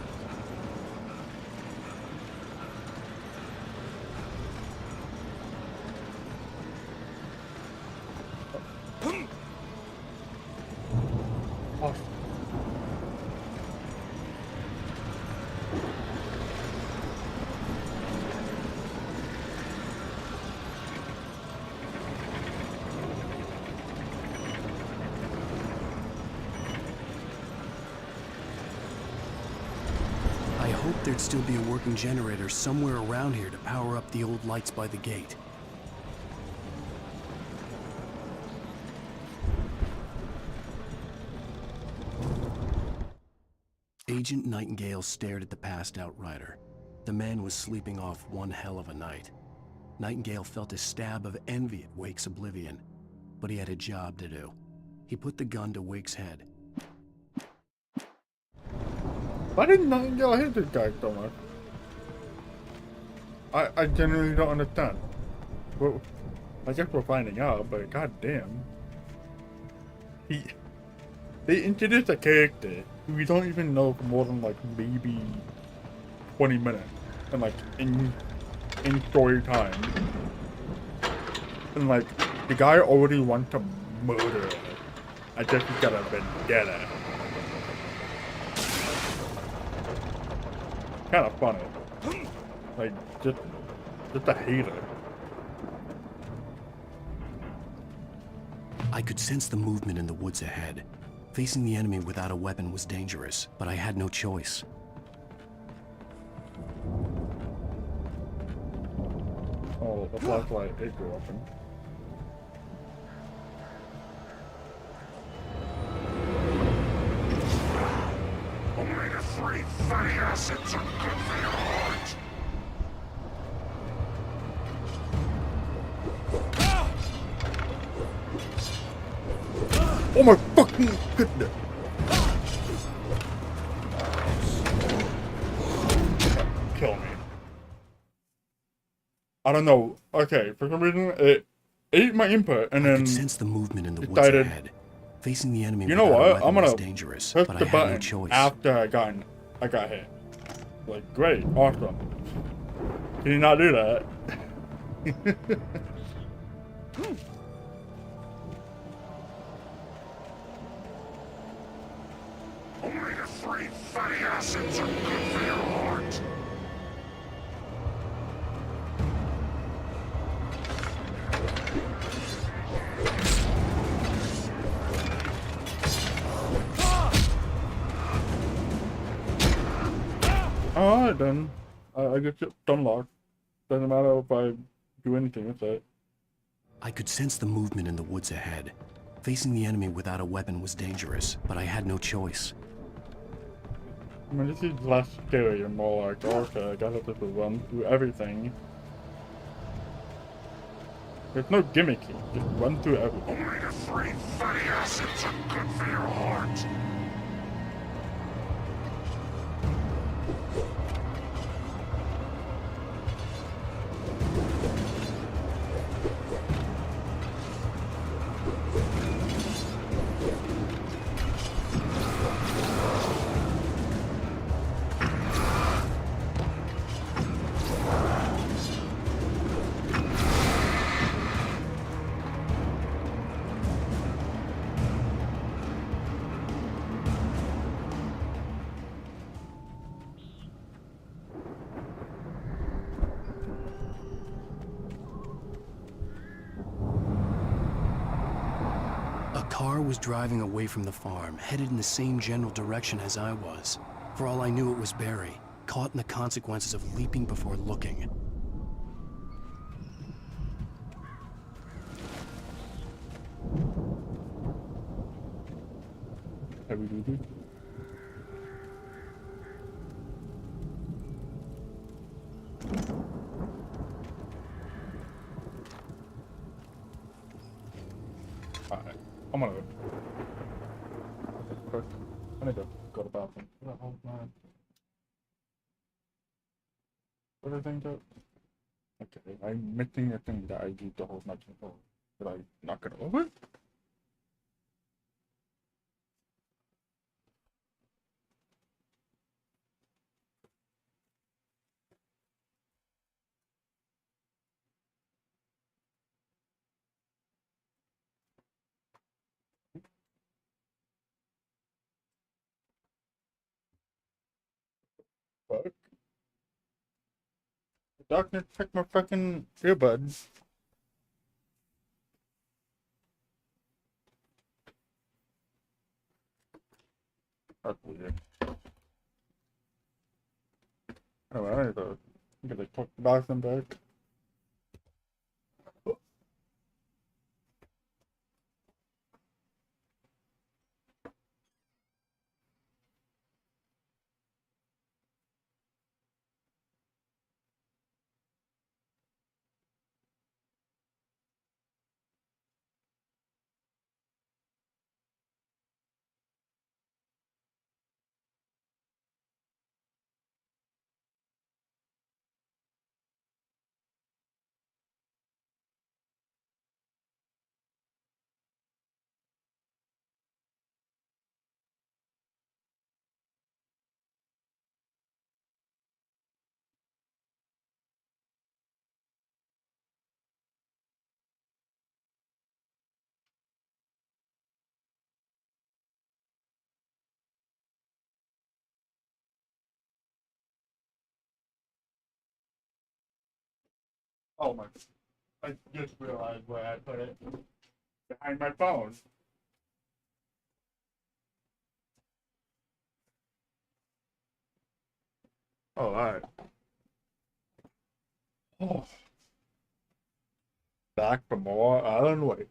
I hoped there'd still be a working generator somewhere around here to power up the old lights by the gate. Agent Nightingale stared at the passed-out Ryder. The man was sleeping off one hell of a night. Nightingale felt a stab of envy at Wake's oblivion, but he had a job to do. He put the gun to Wake's head. Why didn't Nightingale hit this guy so much? I genuinely don't understand. Well, I guess we're finding out, but goddamn. They introduced a character who we don't even know for more than like maybe 20 minutes. And like in story time. And like the guy already wants to murder her. I just got a vendetta. Kind of funny. Like just a hater. I could sense the movement in the woods ahead. Facing the enemy without a weapon was dangerous, but I had no choice. Oh, the flashlight did go open. Omega-3 fatty acids are good for your heart. Oh my fucking goodness! Kill me. I don't know. Okay, for some reason it ate my input and then I could sense the movement in the woods ahead. Facing the enemy you know what? I'm gonna dangerous, press but the I had button no choice. after I got hit. Like great, awesome. Can you not do that? Omega-3 fatty acids are good for your heart. Alright then. I get it unlocked. Doesn't matter if I do anything with it. I could sense the movement in the woods ahead. Facing the enemy without a weapon was dangerous, but I had no choice. I mean, this is less scary and more like, okay, I gotta just run through everything. There's no gimmicky, just run through everything. Omega-3 fatty acids are good for your heart. Was driving away from the farm, headed in the same general direction as I was. For all I knew, it was Barry, caught in the consequences of leaping before looking. Heavy duty. Alright, I'm gonna go. I need to go to the bathroom. Where the hell's my... What are the things up? Okay, I'm missing a thing that I need to hold my control. Did I knock it over? Fuck. The darkness took my fucking earbuds. That's weird. Anyway, I need to get the bathroom back. Oh my! I just realized where I put it. Behind my phone. Oh, alright. Oh. Back for more Alan Wake.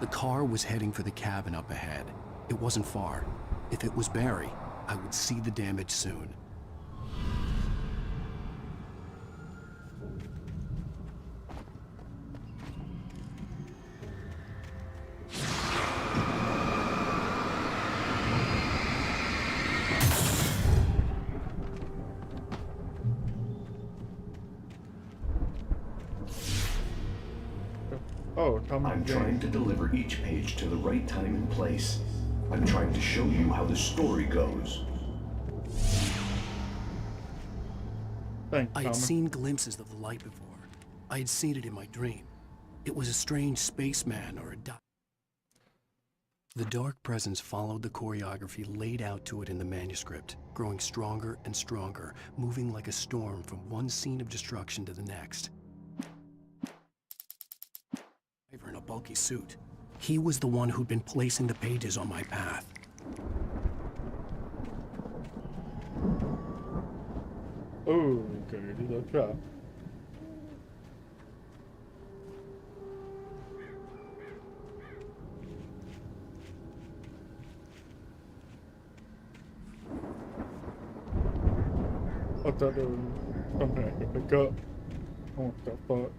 The car was heading for the cabin up ahead. It wasn't far. If it was Barry, I would see the damage soon. I'm trying to deliver each page to the right time and place. I'm trying to show you how the story goes. I had seen glimpses of the light before. I had seen it in my dream. It was a strange spaceman or a The dark presence followed the choreography laid out to it in the manuscript, growing stronger and stronger, moving like a storm from one scene of destruction to the next. In a bulky suit. He was the one who'd been placing the pages on my path. Oh, okay, do the trap. I thought there was something I could pick up. I want that part.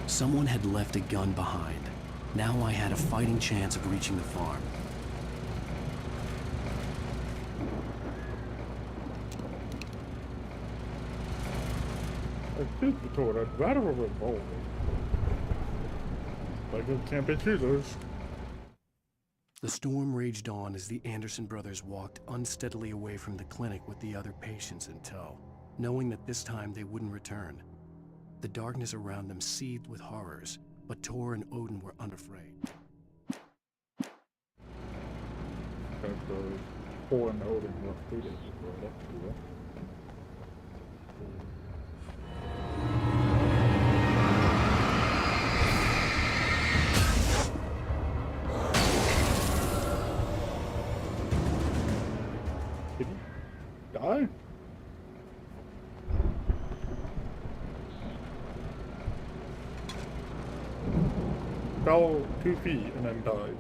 Someone had left a gun behind. Now I had a fighting chance of reaching the farm. I shoot the sword. I'd rather a revolver. Like it can't be choosers. The storm raged on as the Anderson brothers walked unsteadily away from the clinic with the other patients in tow, knowing that this time they wouldn't return. The darkness around them seethed with horrors, but Tor and Odin were unafraid. Tor and Odin were defeated. Did he die? Fell 2 feet and then died.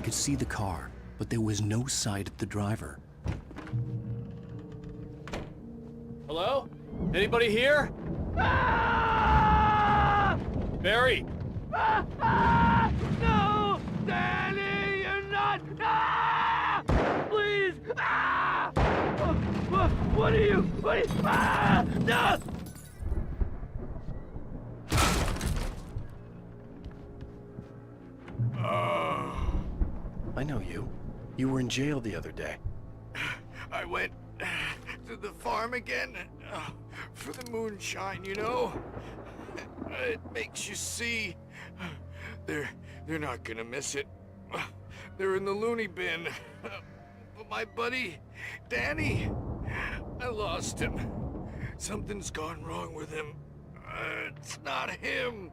could see the car, but there was no sight of the driver. Hello? Anybody here? Ah! Barry! No! Danny, you're not! Ah! Please! Ah! What are you? Ah! No! I know you. You were in jail the other day. I went to the farm again for the moonshine, you know? It makes you see. They're not gonna miss it. They're in the loony bin. But my buddy, Danny, I lost him. Something's gone wrong with him. It's not him.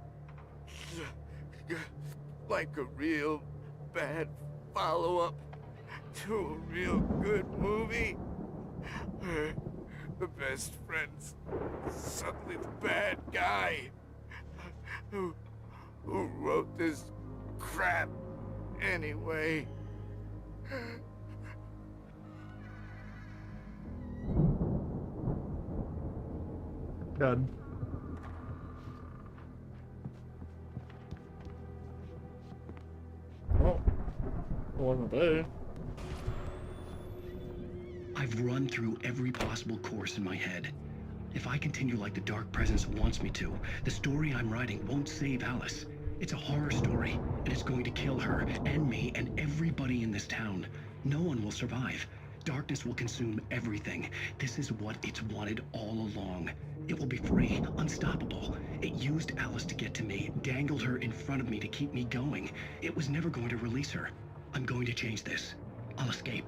Like a real bad follow-up to a real good movie. The best friend's suddenly the bad guy who wrote this crap anyway. God. Oh, it wasn't there. I've run through every possible course in my head. If I continue like the Dark Presence wants me to, the story I'm writing won't save Alice. It's a horror story, and it's going to kill her, and me, and everybody in this town. No one will survive. Darkness will consume everything. This is what it's wanted all along. It will be free, unstoppable. It used Alice to get to me, dangled her in front of me to keep me going. It was never going to release her. I'm going to change this. I'll escape.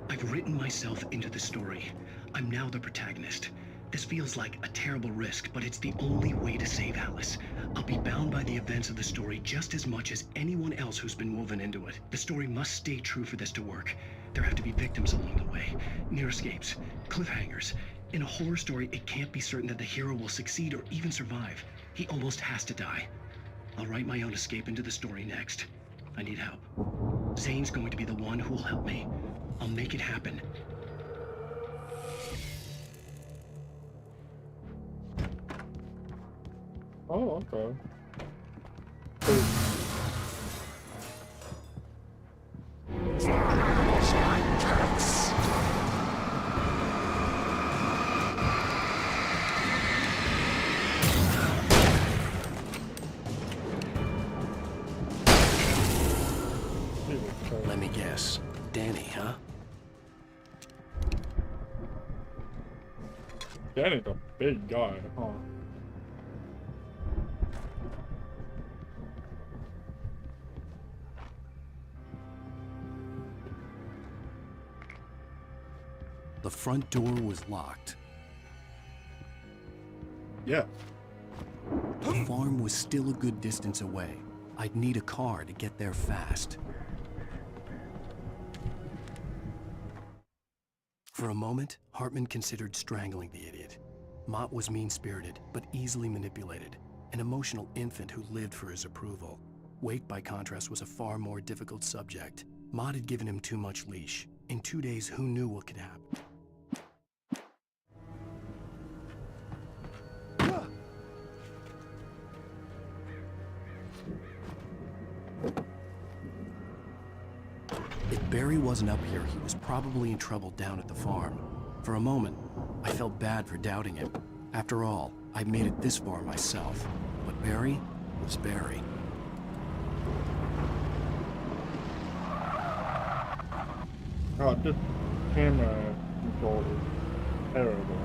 I've written myself into the story. I'm now the protagonist. This feels like a terrible risk, but it's the only way to save Alice. I'll be bound by the events of the story just as much as anyone else who's been woven into it. The story must stay true for this to work. There have to be victims along the way, near escapes, cliffhangers. In a horror story, it can't be certain that the hero will succeed or even survive. He almost has to die. I'll write my own escape into the story next. I need help. Zane's going to be the one who will help me. I'll make it happen. Oh, okay. Let me guess. Danny, huh? Danny's a big guy, huh? The front door was locked. Yeah. The farm was still a good distance away. I'd need a car to get there fast. For a moment, Hartman considered strangling the idiot. Mott was mean-spirited, but easily manipulated. An emotional infant who lived for his approval. Wake, by contrast, was a far more difficult subject. Mott had given him too much leash. In 2 days, who knew what could happen? If Barry wasn't up here, he was probably in trouble down at the farm. For a moment, I felt bad for doubting him. After all, I made it this far myself. But Barry was Barry. God, this camera control is terrible.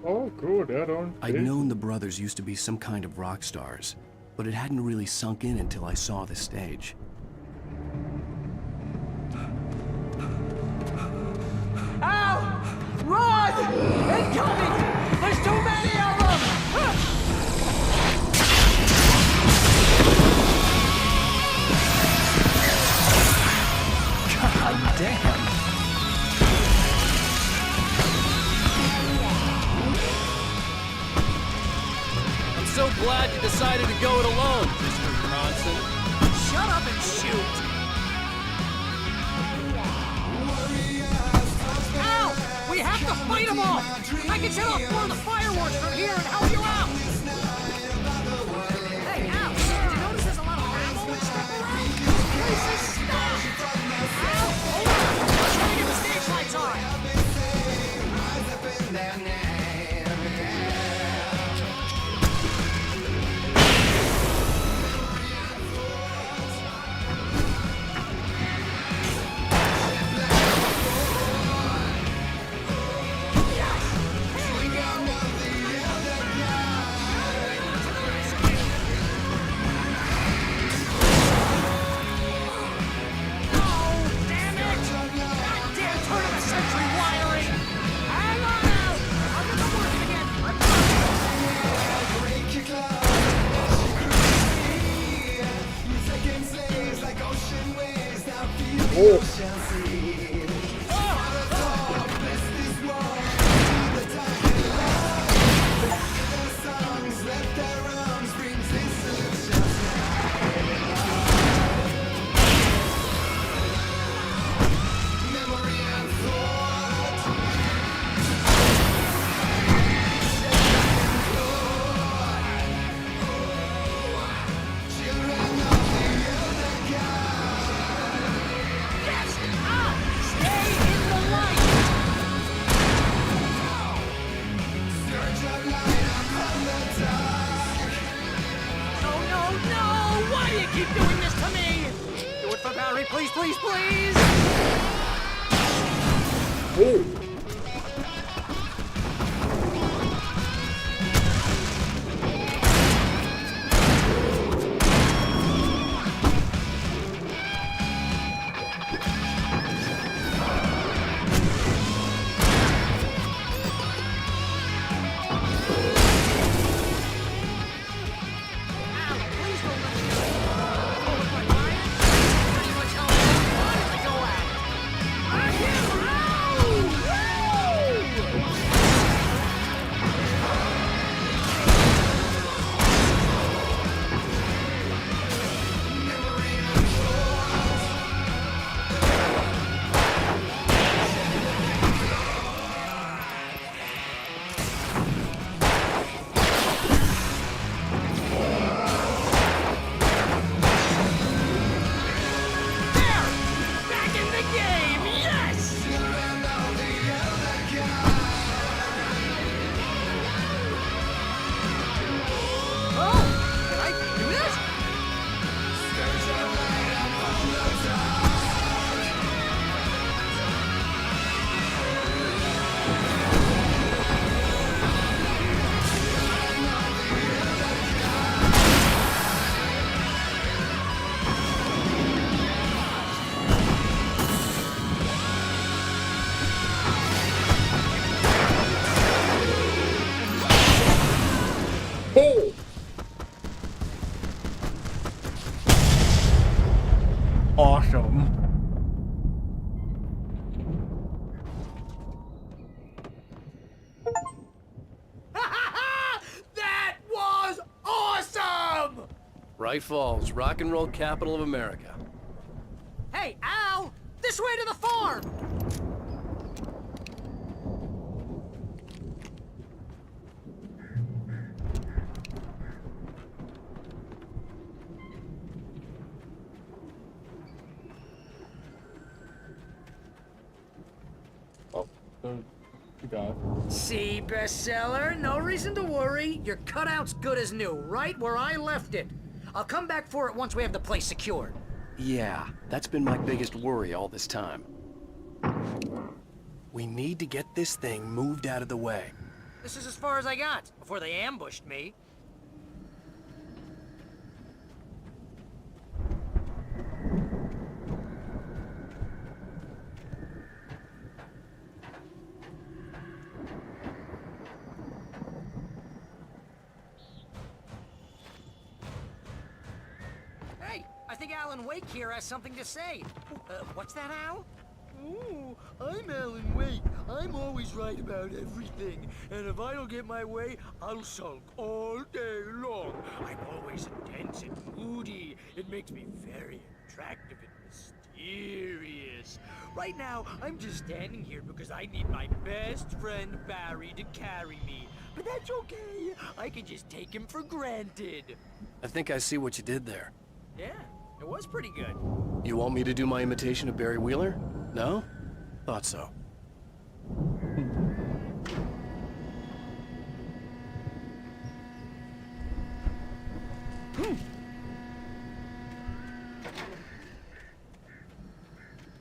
Oh, cool. They're on I'd stage. known the brothers used to be some kind of rock stars, but it hadn't really sunk in until I saw the stage. Al! Run! Incoming! There's too many of them! God damn! I'm so glad you decided to go it alone, Mr. Bronson. Shut up and shoot! Al! We have to fight them all! I can set off more of the fireworks from here and help you out! Hey, Al! Did you notice there's a lot of ammo and stuff around? This place is stacked! Al! Hold on! I'm trying to get the stage lights on! Please, please, please! Oh! Awesome. That was awesome! Bright Falls, rock and roll capital of America. Hey, Al! This way to the farm! See, bestseller? No reason to worry. Your cutout's good as new, right where I left it. I'll come back for it once we have the place secured. Yeah, that's been my biggest worry all this time. We need to get this thing moved out of the way. This is as far as I got before they ambushed me. Hey, I think Alan Wake here has something to say. What's that, Al? Ooh, I'm Alan Wake. I'm always right about everything. And if I don't get my way, I'll sulk all day long. I'm always intense and moody. It makes me very attractive and mysterious. Right now, I'm just standing here because I need my best friend Barry to carry me. But that's okay. I can just take him for granted. I think I see what you did there. Yeah, it was pretty good. You want me to do my imitation of Barry Wheeler? No? Thought so.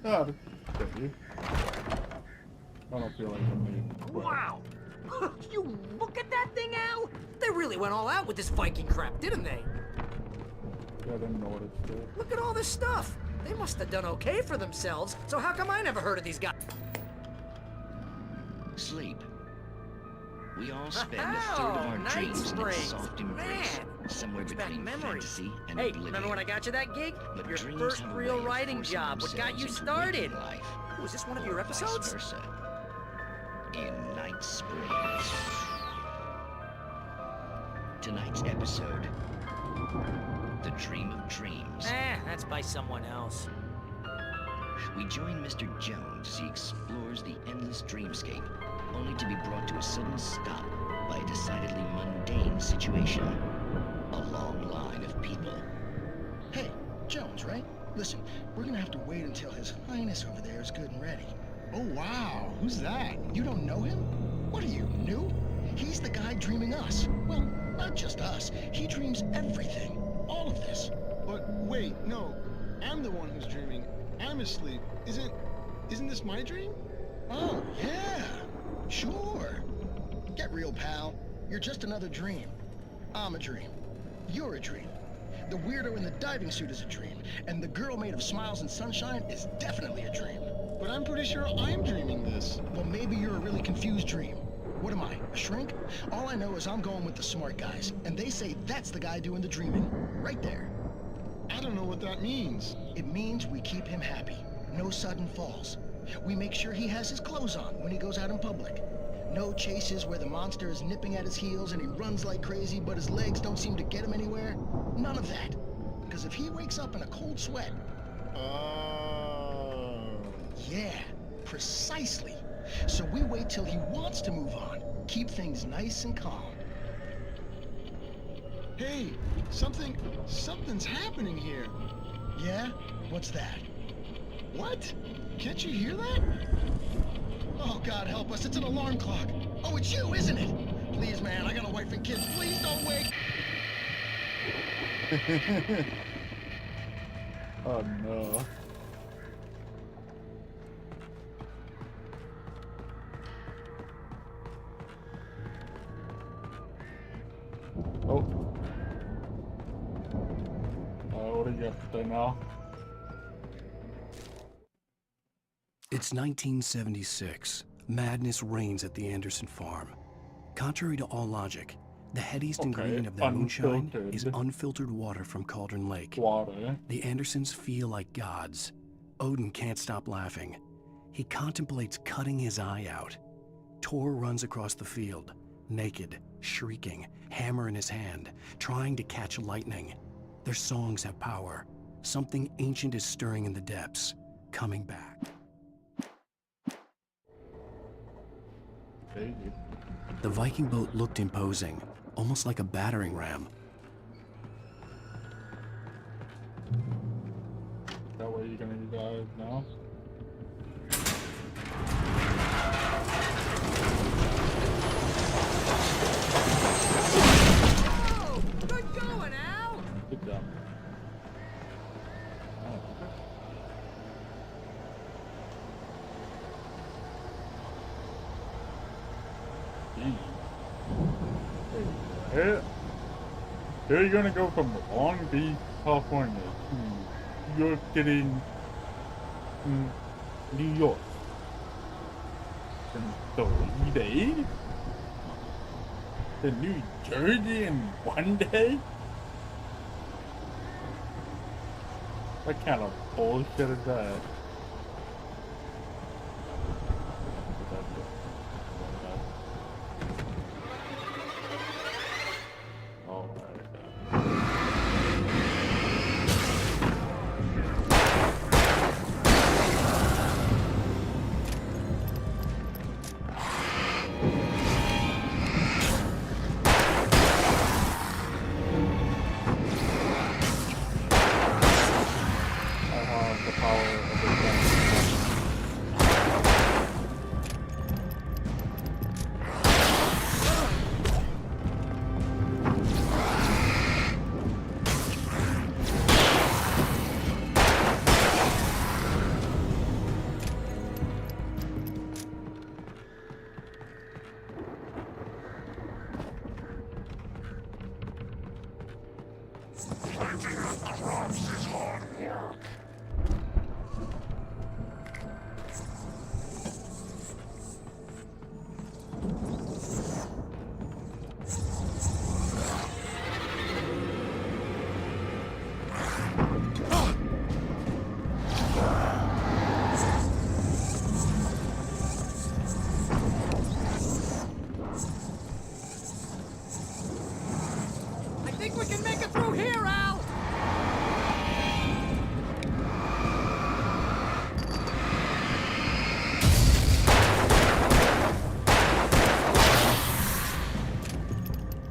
Oh, okay. I don't feel like I'm Wow! You look at that thing, Al! They really went all out with this Viking crap, didn't they? Yeah, I didn't notice it. Look at all this stuff. They must have done okay for themselves, so how come I never heard of these guys? Sleep. We all spend a third of our Night dreams in Springs. its soft embrace, Man, somewhere brings back between memories. fantasy and Hey, oblivion. remember when I got you that gig? But Your dreams first have a real way of writing forcing job. What got you themselves into started? waking life, Was this one of your or vice episodes? versa. In Night Springs. Tonight's episode, The Dream of Dreams. That's by someone else. We join Mr. Jones as he explores the endless dreamscape, only to be brought to a sudden stop by a decidedly mundane situation. A long line of people. Hey, Jones, right? Listen, we're gonna have to wait until His Highness over there is good and ready. Oh, wow. Who's that? You don't know him? What are you, new? He's the guy dreaming us. Well, not just us. He dreams everything. All of this. But wait, no. I'm the one who's dreaming. I'm asleep. Isn't this my dream? Oh, yeah. Sure. Get real, pal. You're just another dream. I'm a dream. You're a dream. The weirdo in the diving suit is a dream. And the girl made of smiles and sunshine is definitely a dream. But I'm pretty sure I'm dreaming this. Well, maybe you're a really confused dream. What am I, a shrink? All I know is I'm going with the smart guys, and they say that's the guy doing the dreaming. Right there. I don't know what that means. It means we keep him happy. No sudden falls. We make sure he has his clothes on when he goes out in public. No chases where the monster is nipping at his heels and he runs like crazy, but his legs don't seem to get him anywhere. None of that. Because if he wakes up in a cold sweat... Yeah, precisely. So we wait till he wants to move on. Keep things nice and calm. Hey, something's happening here. Yeah? What's that? What? Can't you hear that? Oh, God help us, it's an alarm clock. Oh, it's you, isn't it? Please, man, I got a wife and kids. Please don't wake. Oh, no. Oh. What do you have to say now? It's 1976. Madness reigns at the Anderson farm. Contrary to all logic, the headiest ingredient of their moonshine is unfiltered water from Cauldron Lake. Water. The Andersons feel like gods. Odin can't stop laughing. He contemplates cutting his eye out. Tor runs across the field, naked, shrieking, hammer in his hand, trying to catch lightning. Their songs have power. Something ancient is stirring in the depths, coming back. The Viking boat looked imposing, almost like a battering ram. That way you're gonna die now? Oh, good going, Al! Good job. Yeah. They're gonna go from Long Beach, California to New York City, New York in 3 days? To New Jersey in 1 day? What kind of bullshit is that?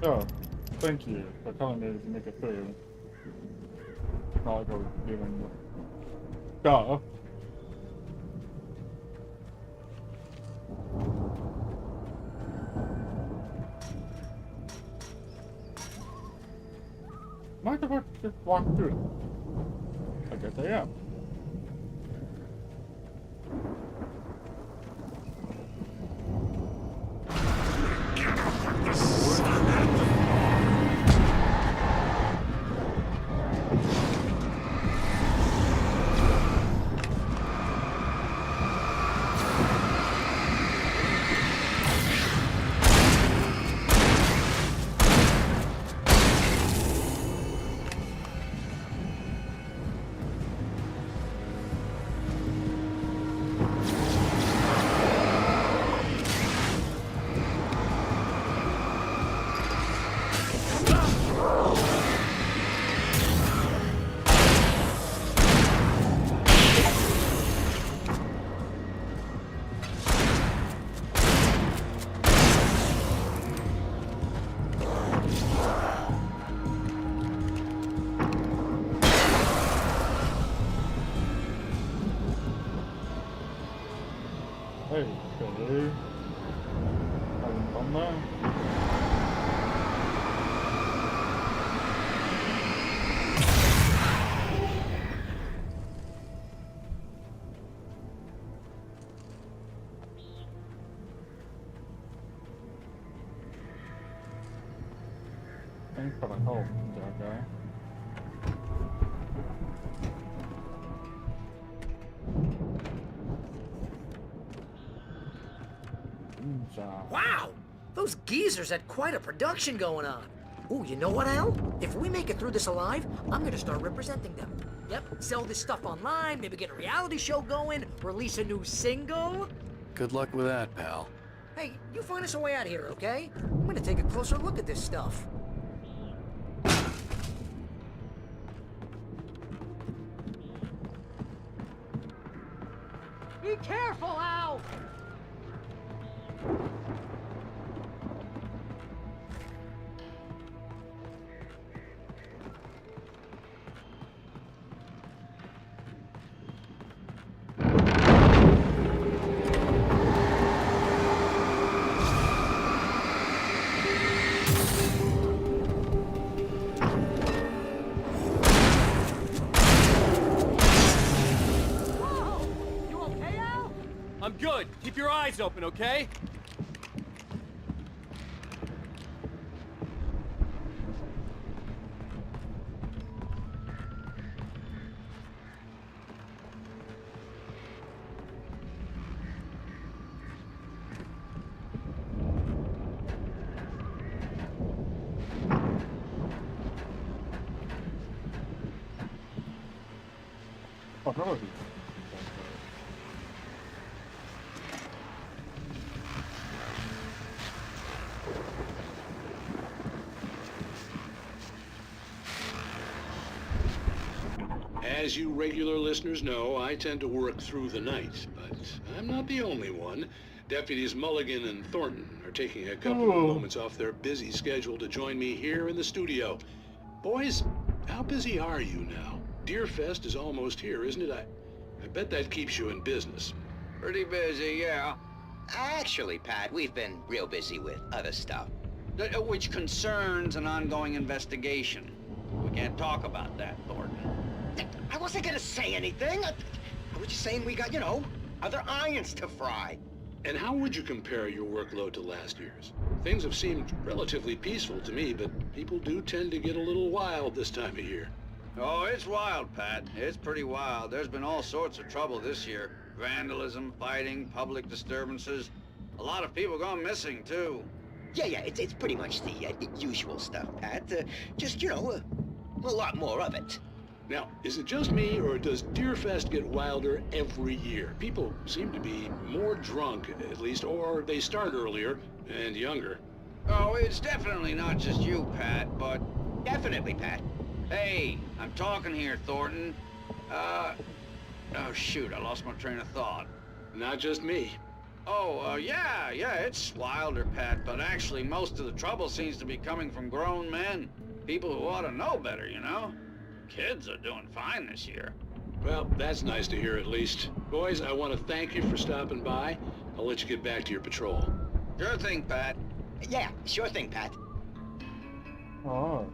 Oh, thank you for telling me to make it through. Not like I was dealing with stuff. Might have just walked through it. I guess I am. Hey, okay. Having fun there? Thanks for the help, guy. Wow! Those geezers had quite a production going on. Ooh, you know what, Al? If we make it through this alive, I'm gonna start representing them. Yep, sell this stuff online, maybe get a reality show going, release a new single. Good luck with that, pal. Hey, you find us a way out of here, okay? I'm gonna take a closer look at this stuff. Be careful, Al! I'm good. Keep your eyes open, okay? another thing. As you regular listeners know, I tend to work through the night, but I'm not the only one. Deputies Mulligan and Thornton are taking a couple of moments off their busy schedule to join me here in the studio. Boys, how busy are you now? Deerfest is almost here, isn't it? I bet that keeps you in business. Pretty busy, yeah. Actually, Pat, we've been real busy with other stuff, which concerns an ongoing investigation. We can't talk about that, Thornton. I wasn't gonna say anything. I was just saying we got, other irons to fry. And how would you compare your workload to last year's? Things have seemed relatively peaceful to me, but people do tend to get a little wild this time of year. Oh, it's wild, Pat. It's pretty wild. There's been all sorts of trouble this year. Vandalism, fighting, public disturbances. A lot of people gone missing, too. Yeah, it's pretty much the usual stuff, Pat. Just, a lot more of it. Now, is it just me, or does Deerfest get wilder every year? People seem to be more drunk, at least, or they start earlier and younger. Oh, it's definitely not just you, Pat, but... Definitely, Pat. Hey, I'm talking here, Thornton. Oh, shoot, I lost my train of thought. Not just me. Oh, yeah, it's wilder, Pat, but actually most of the trouble seems to be coming from grown men. People who ought to know better, Kids are doing fine this year. Well, that's nice to hear at least. Boys, I want to thank you for stopping by. I'll let you get back to your patrol. Sure thing, Pat. Yeah, sure thing, Pat. Oh.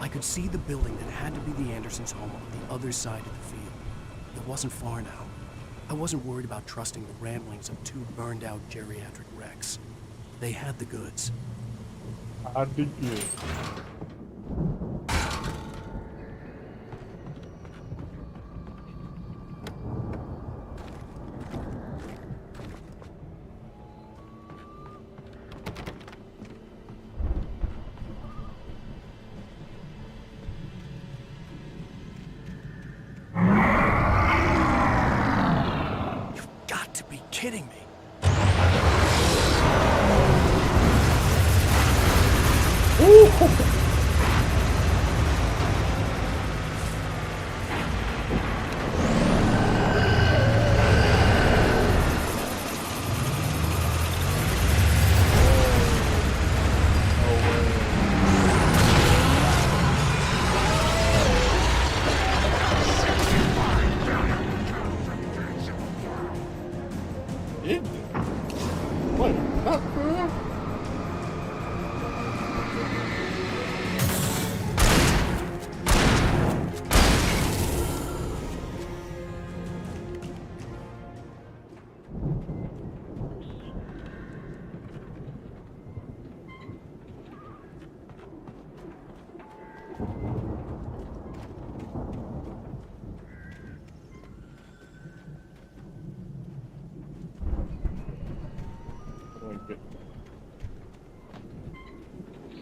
I could see the building that had to be the Andersons' home on the other side of the field. It wasn't far now. I wasn't worried about trusting the ramblings of two burned-out geriatric wrecks. They had the goods. I dig you. Kidding me.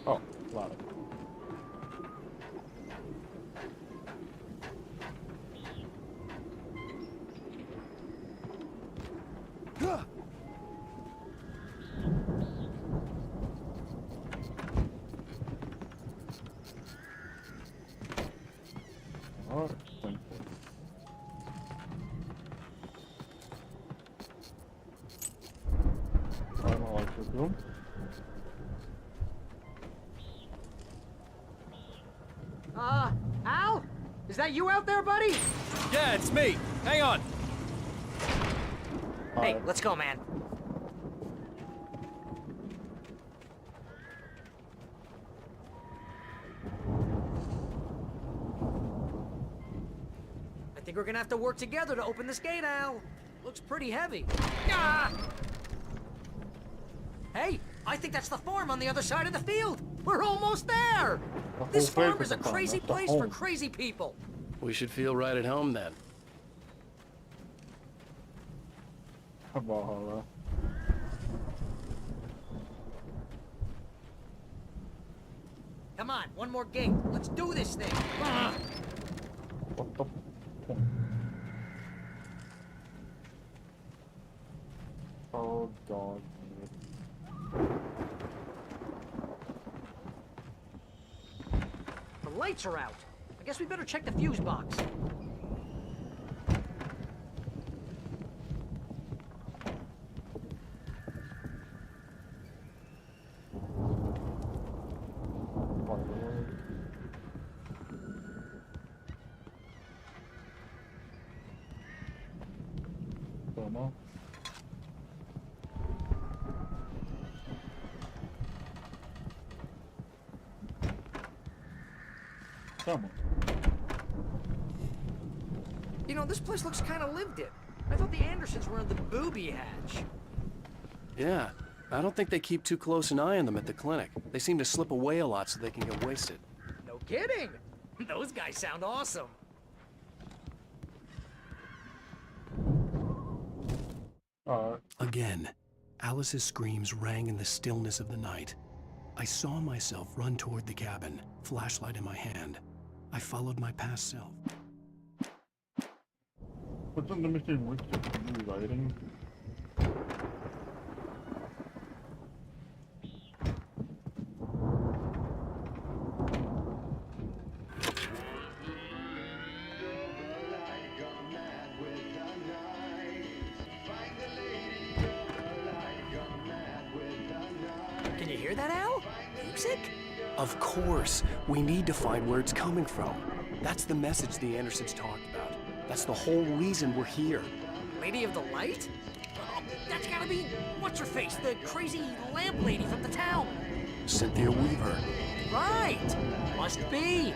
Oh, got it. Oh, thank you. I don't like this room. Al? Is that you out there, buddy? Yeah, it's me. Hang on. Hey, let's go, man. think we're gonna have to work together to open this gate, Al. Looks pretty heavy. Ah! Hey, I think that's the farm on the other side of the field. We're almost there. This farm is a crazy place for crazy people. We should feel right at home then. Come on, one more gate. Let's do this thing. Ah! What the? Oh God. The lights are out. I guess we better check the fuse box. You know, this place looks kind of lived in. I thought the Andersons were in the booby hatch. Yeah, I don't think they keep too close an eye on them at the clinic. They seem to slip away a lot so they can get wasted. No kidding. Those guys sound awesome. Again, Alice's screams rang in the stillness of the night. I saw myself run toward the cabin, flashlight in my hand. I followed my past self. Wasn't the missing witch just rewriting? Can you hear that, Al? Music? Of course. We need to find where it's coming from. That's the message the Andersons talked about. That's the whole reason we're here. Lady of the Light? Oh, that's gotta be what's-her-face, the crazy lamp lady from the town. Cynthia Weaver. Right! Must be.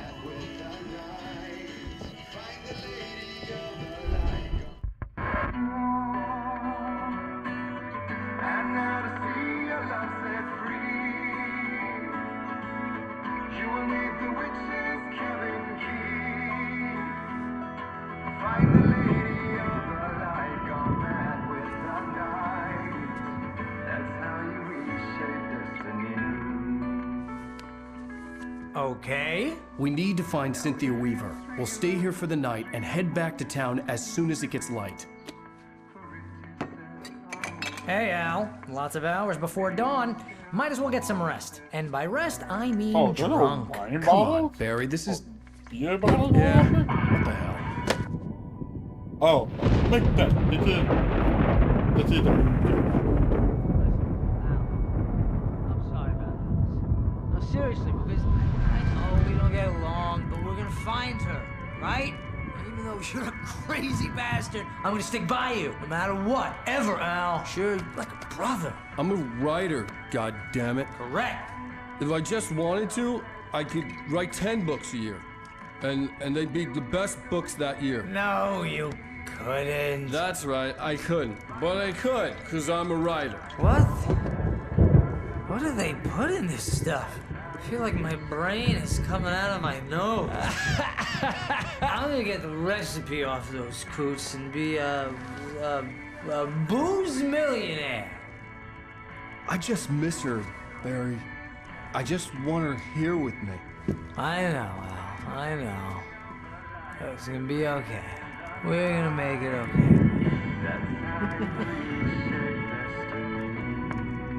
Okay. We need to find Cynthia Weaver. We'll stay here for the night and head back to town as soon as it gets light. Hey, Al. Lots of hours before dawn. Might as well get some rest. And by rest, I mean drunk. Come on, Barry. This is... Beer bottle? Yeah. What the hell? Oh, make that. This is Seriously, because I know we don't get along, but we're gonna find her, right? Even though you're a crazy bastard, I'm gonna stick by you, no matter what, ever, Al. Sure, like a brother. I'm a writer, goddammit. Correct. If I just wanted to, I could write 10 books a year. And they'd be the best books that year. No, you couldn't. That's right, I couldn't. But I could, because I'm a writer. What? What do they put in this stuff? I feel like my brain is coming out of my nose. I'm gonna get the recipe off those coots and be a booze millionaire. I just miss her, Barry. I just want her here with me. I know, Al. I know. It's gonna be okay. We're gonna make it okay.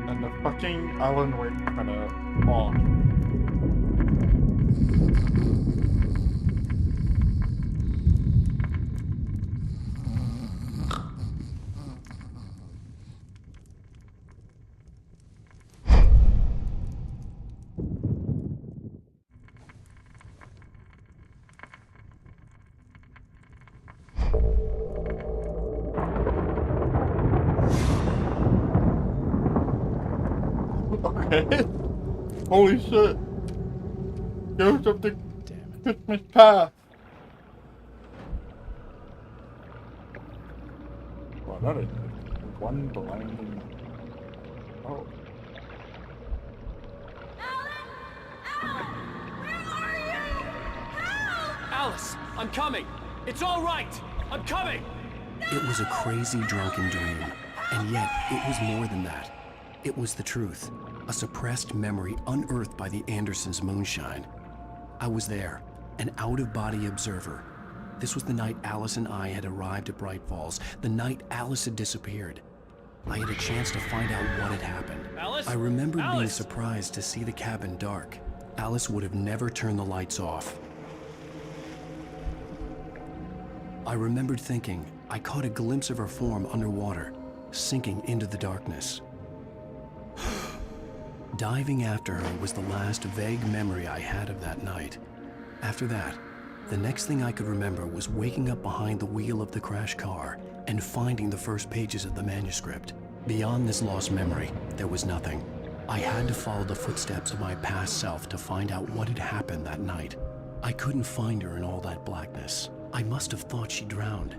And the fucking Alan Wake kinda off. Okay. Holy shit. Ghost of the Christmas past. that is one blinding. Oh. Alice, I'm coming. It's all right. I'm coming. It was a crazy drunken dream, and yet it was more than that. It was the truth, a suppressed memory unearthed by the Andersons' moonshine. I was there, an out-of-body observer. This was the night Alice and I had arrived at Bright Falls, the night Alice had disappeared. I had a chance to find out what had happened. Alice? I remembered being Alice! surprised to see the cabin dark. Alice would have never turned the lights off. I remembered thinking I caught a glimpse of her form underwater, sinking into the darkness. Diving after her was the last vague memory I had of that night. After that, the next thing I could remember was waking up behind the wheel of the crashed car and finding the first pages of the manuscript. Beyond this lost memory, there was nothing. I had to follow the footsteps of my past self to find out what had happened that night. I couldn't find her in all that blackness. I must have thought she drowned.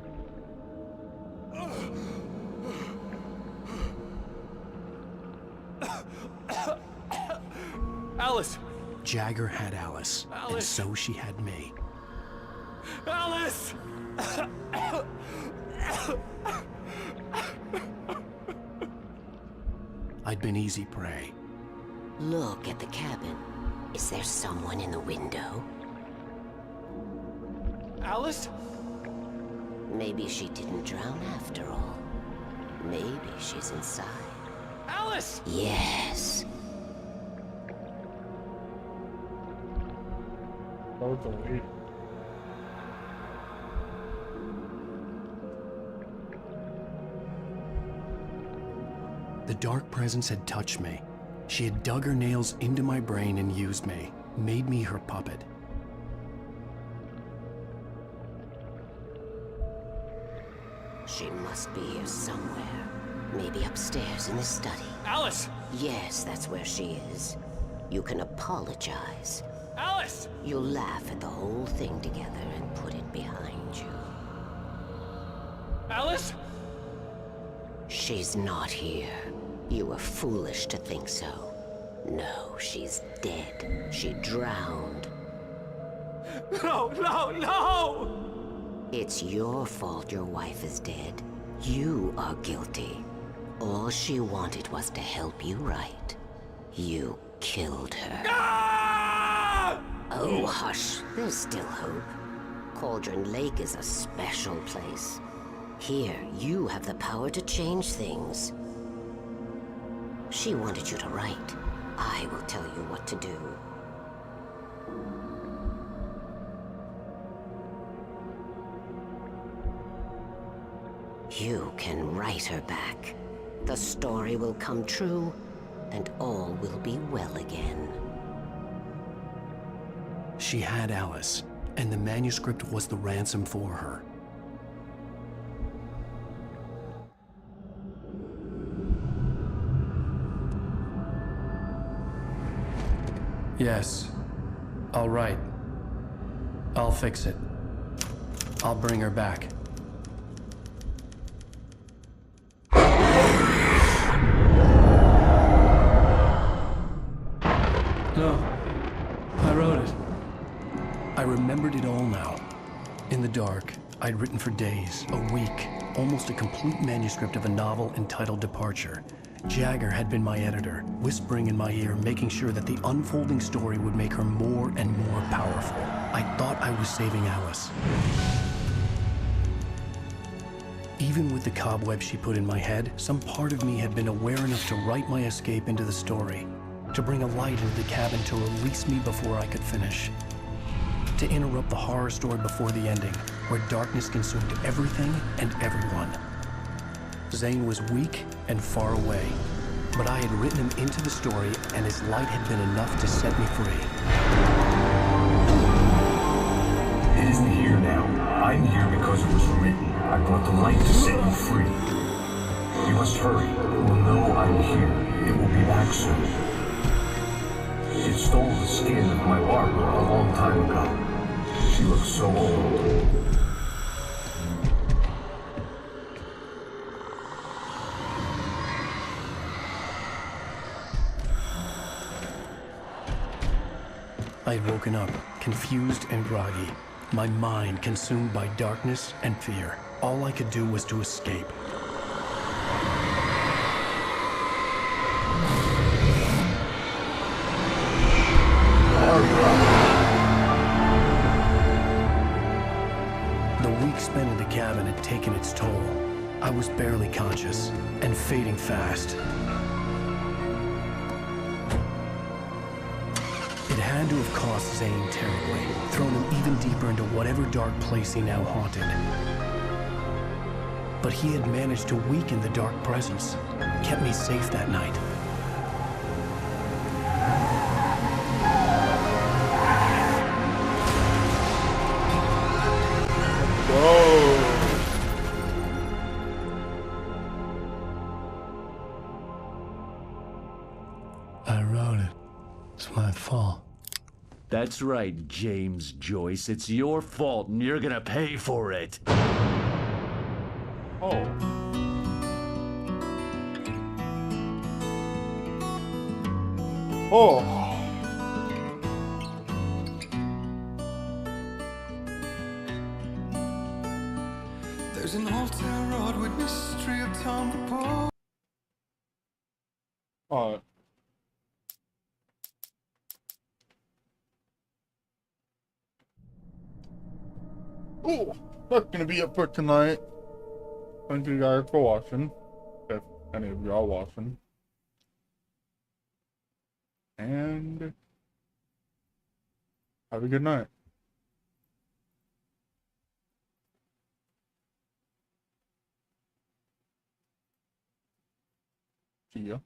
Alice! Jagger had Alice, and so she had me. Alice! I'd been easy prey. Look at the cabin. Is there someone in the window? Alice? Maybe she didn't drown after all. Maybe she's inside. Alice! Yes. Totally. The dark presence had touched me. She had dug her nails into my brain and used me, made me her puppet. She must be here somewhere. Maybe upstairs in the study. Alice! Yes, that's where she is. You can apologize. Alice! You'll laugh at the whole thing together and put it behind you. Alice? She's not here. You were foolish to think so. No, she's dead. She drowned. No, no, no! It's your fault your wife is dead. You are guilty. All she wanted was to help you right. You killed her. Ah! Oh, hush. There's still hope. Cauldron Lake is a special place. Here, you have the power to change things. She wanted you to write. I will tell you what to do. You can write her back. The story will come true, and all will be well again. She had Alice, and the manuscript was the ransom for her. Yes. All right. I'll fix it. I'll bring her back. No. I wrote it. I remembered it all now. In the dark, I'd written for days, a week, almost a complete manuscript of a novel entitled Departure. Jagger had been my editor, whispering in my ear, making sure that the unfolding story would make her more and more powerful. I thought I was saving Alice. Even with the cobwebs she put in my head, some part of me had been aware enough to write my escape into the story, to bring a light into the cabin to release me before I could finish, to interrupt the horror story before the ending, where darkness consumed everything and everyone. Zane was weak and far away, but I had written him into the story, and his light had been enough to set me free. It isn't here now. I'm here because it was written. I brought the light to set you free. You must hurry. It will know I'm here. It will be back soon. It stole the skin of my Barbara a long time ago. She looks so old. I had woken up, confused and groggy, my mind consumed by darkness and fear. All I could do was to escape. The week spent in the cabin had taken its toll. I was barely conscious and fading fast. It had to have cost Zane terribly, thrown him even deeper into whatever dark place he now haunted. But he had managed to weaken the dark presence, kept me safe that night. I wrote it. It's my fault. That's right, James Joyce. It's your fault, and you're gonna pay for it. Oh. Oh. There's an altar road with mystery upon the pole. Alright. Oh, that's gonna be it for tonight. Thank you guys for watching, if any of you are watching. And have a good night. See ya.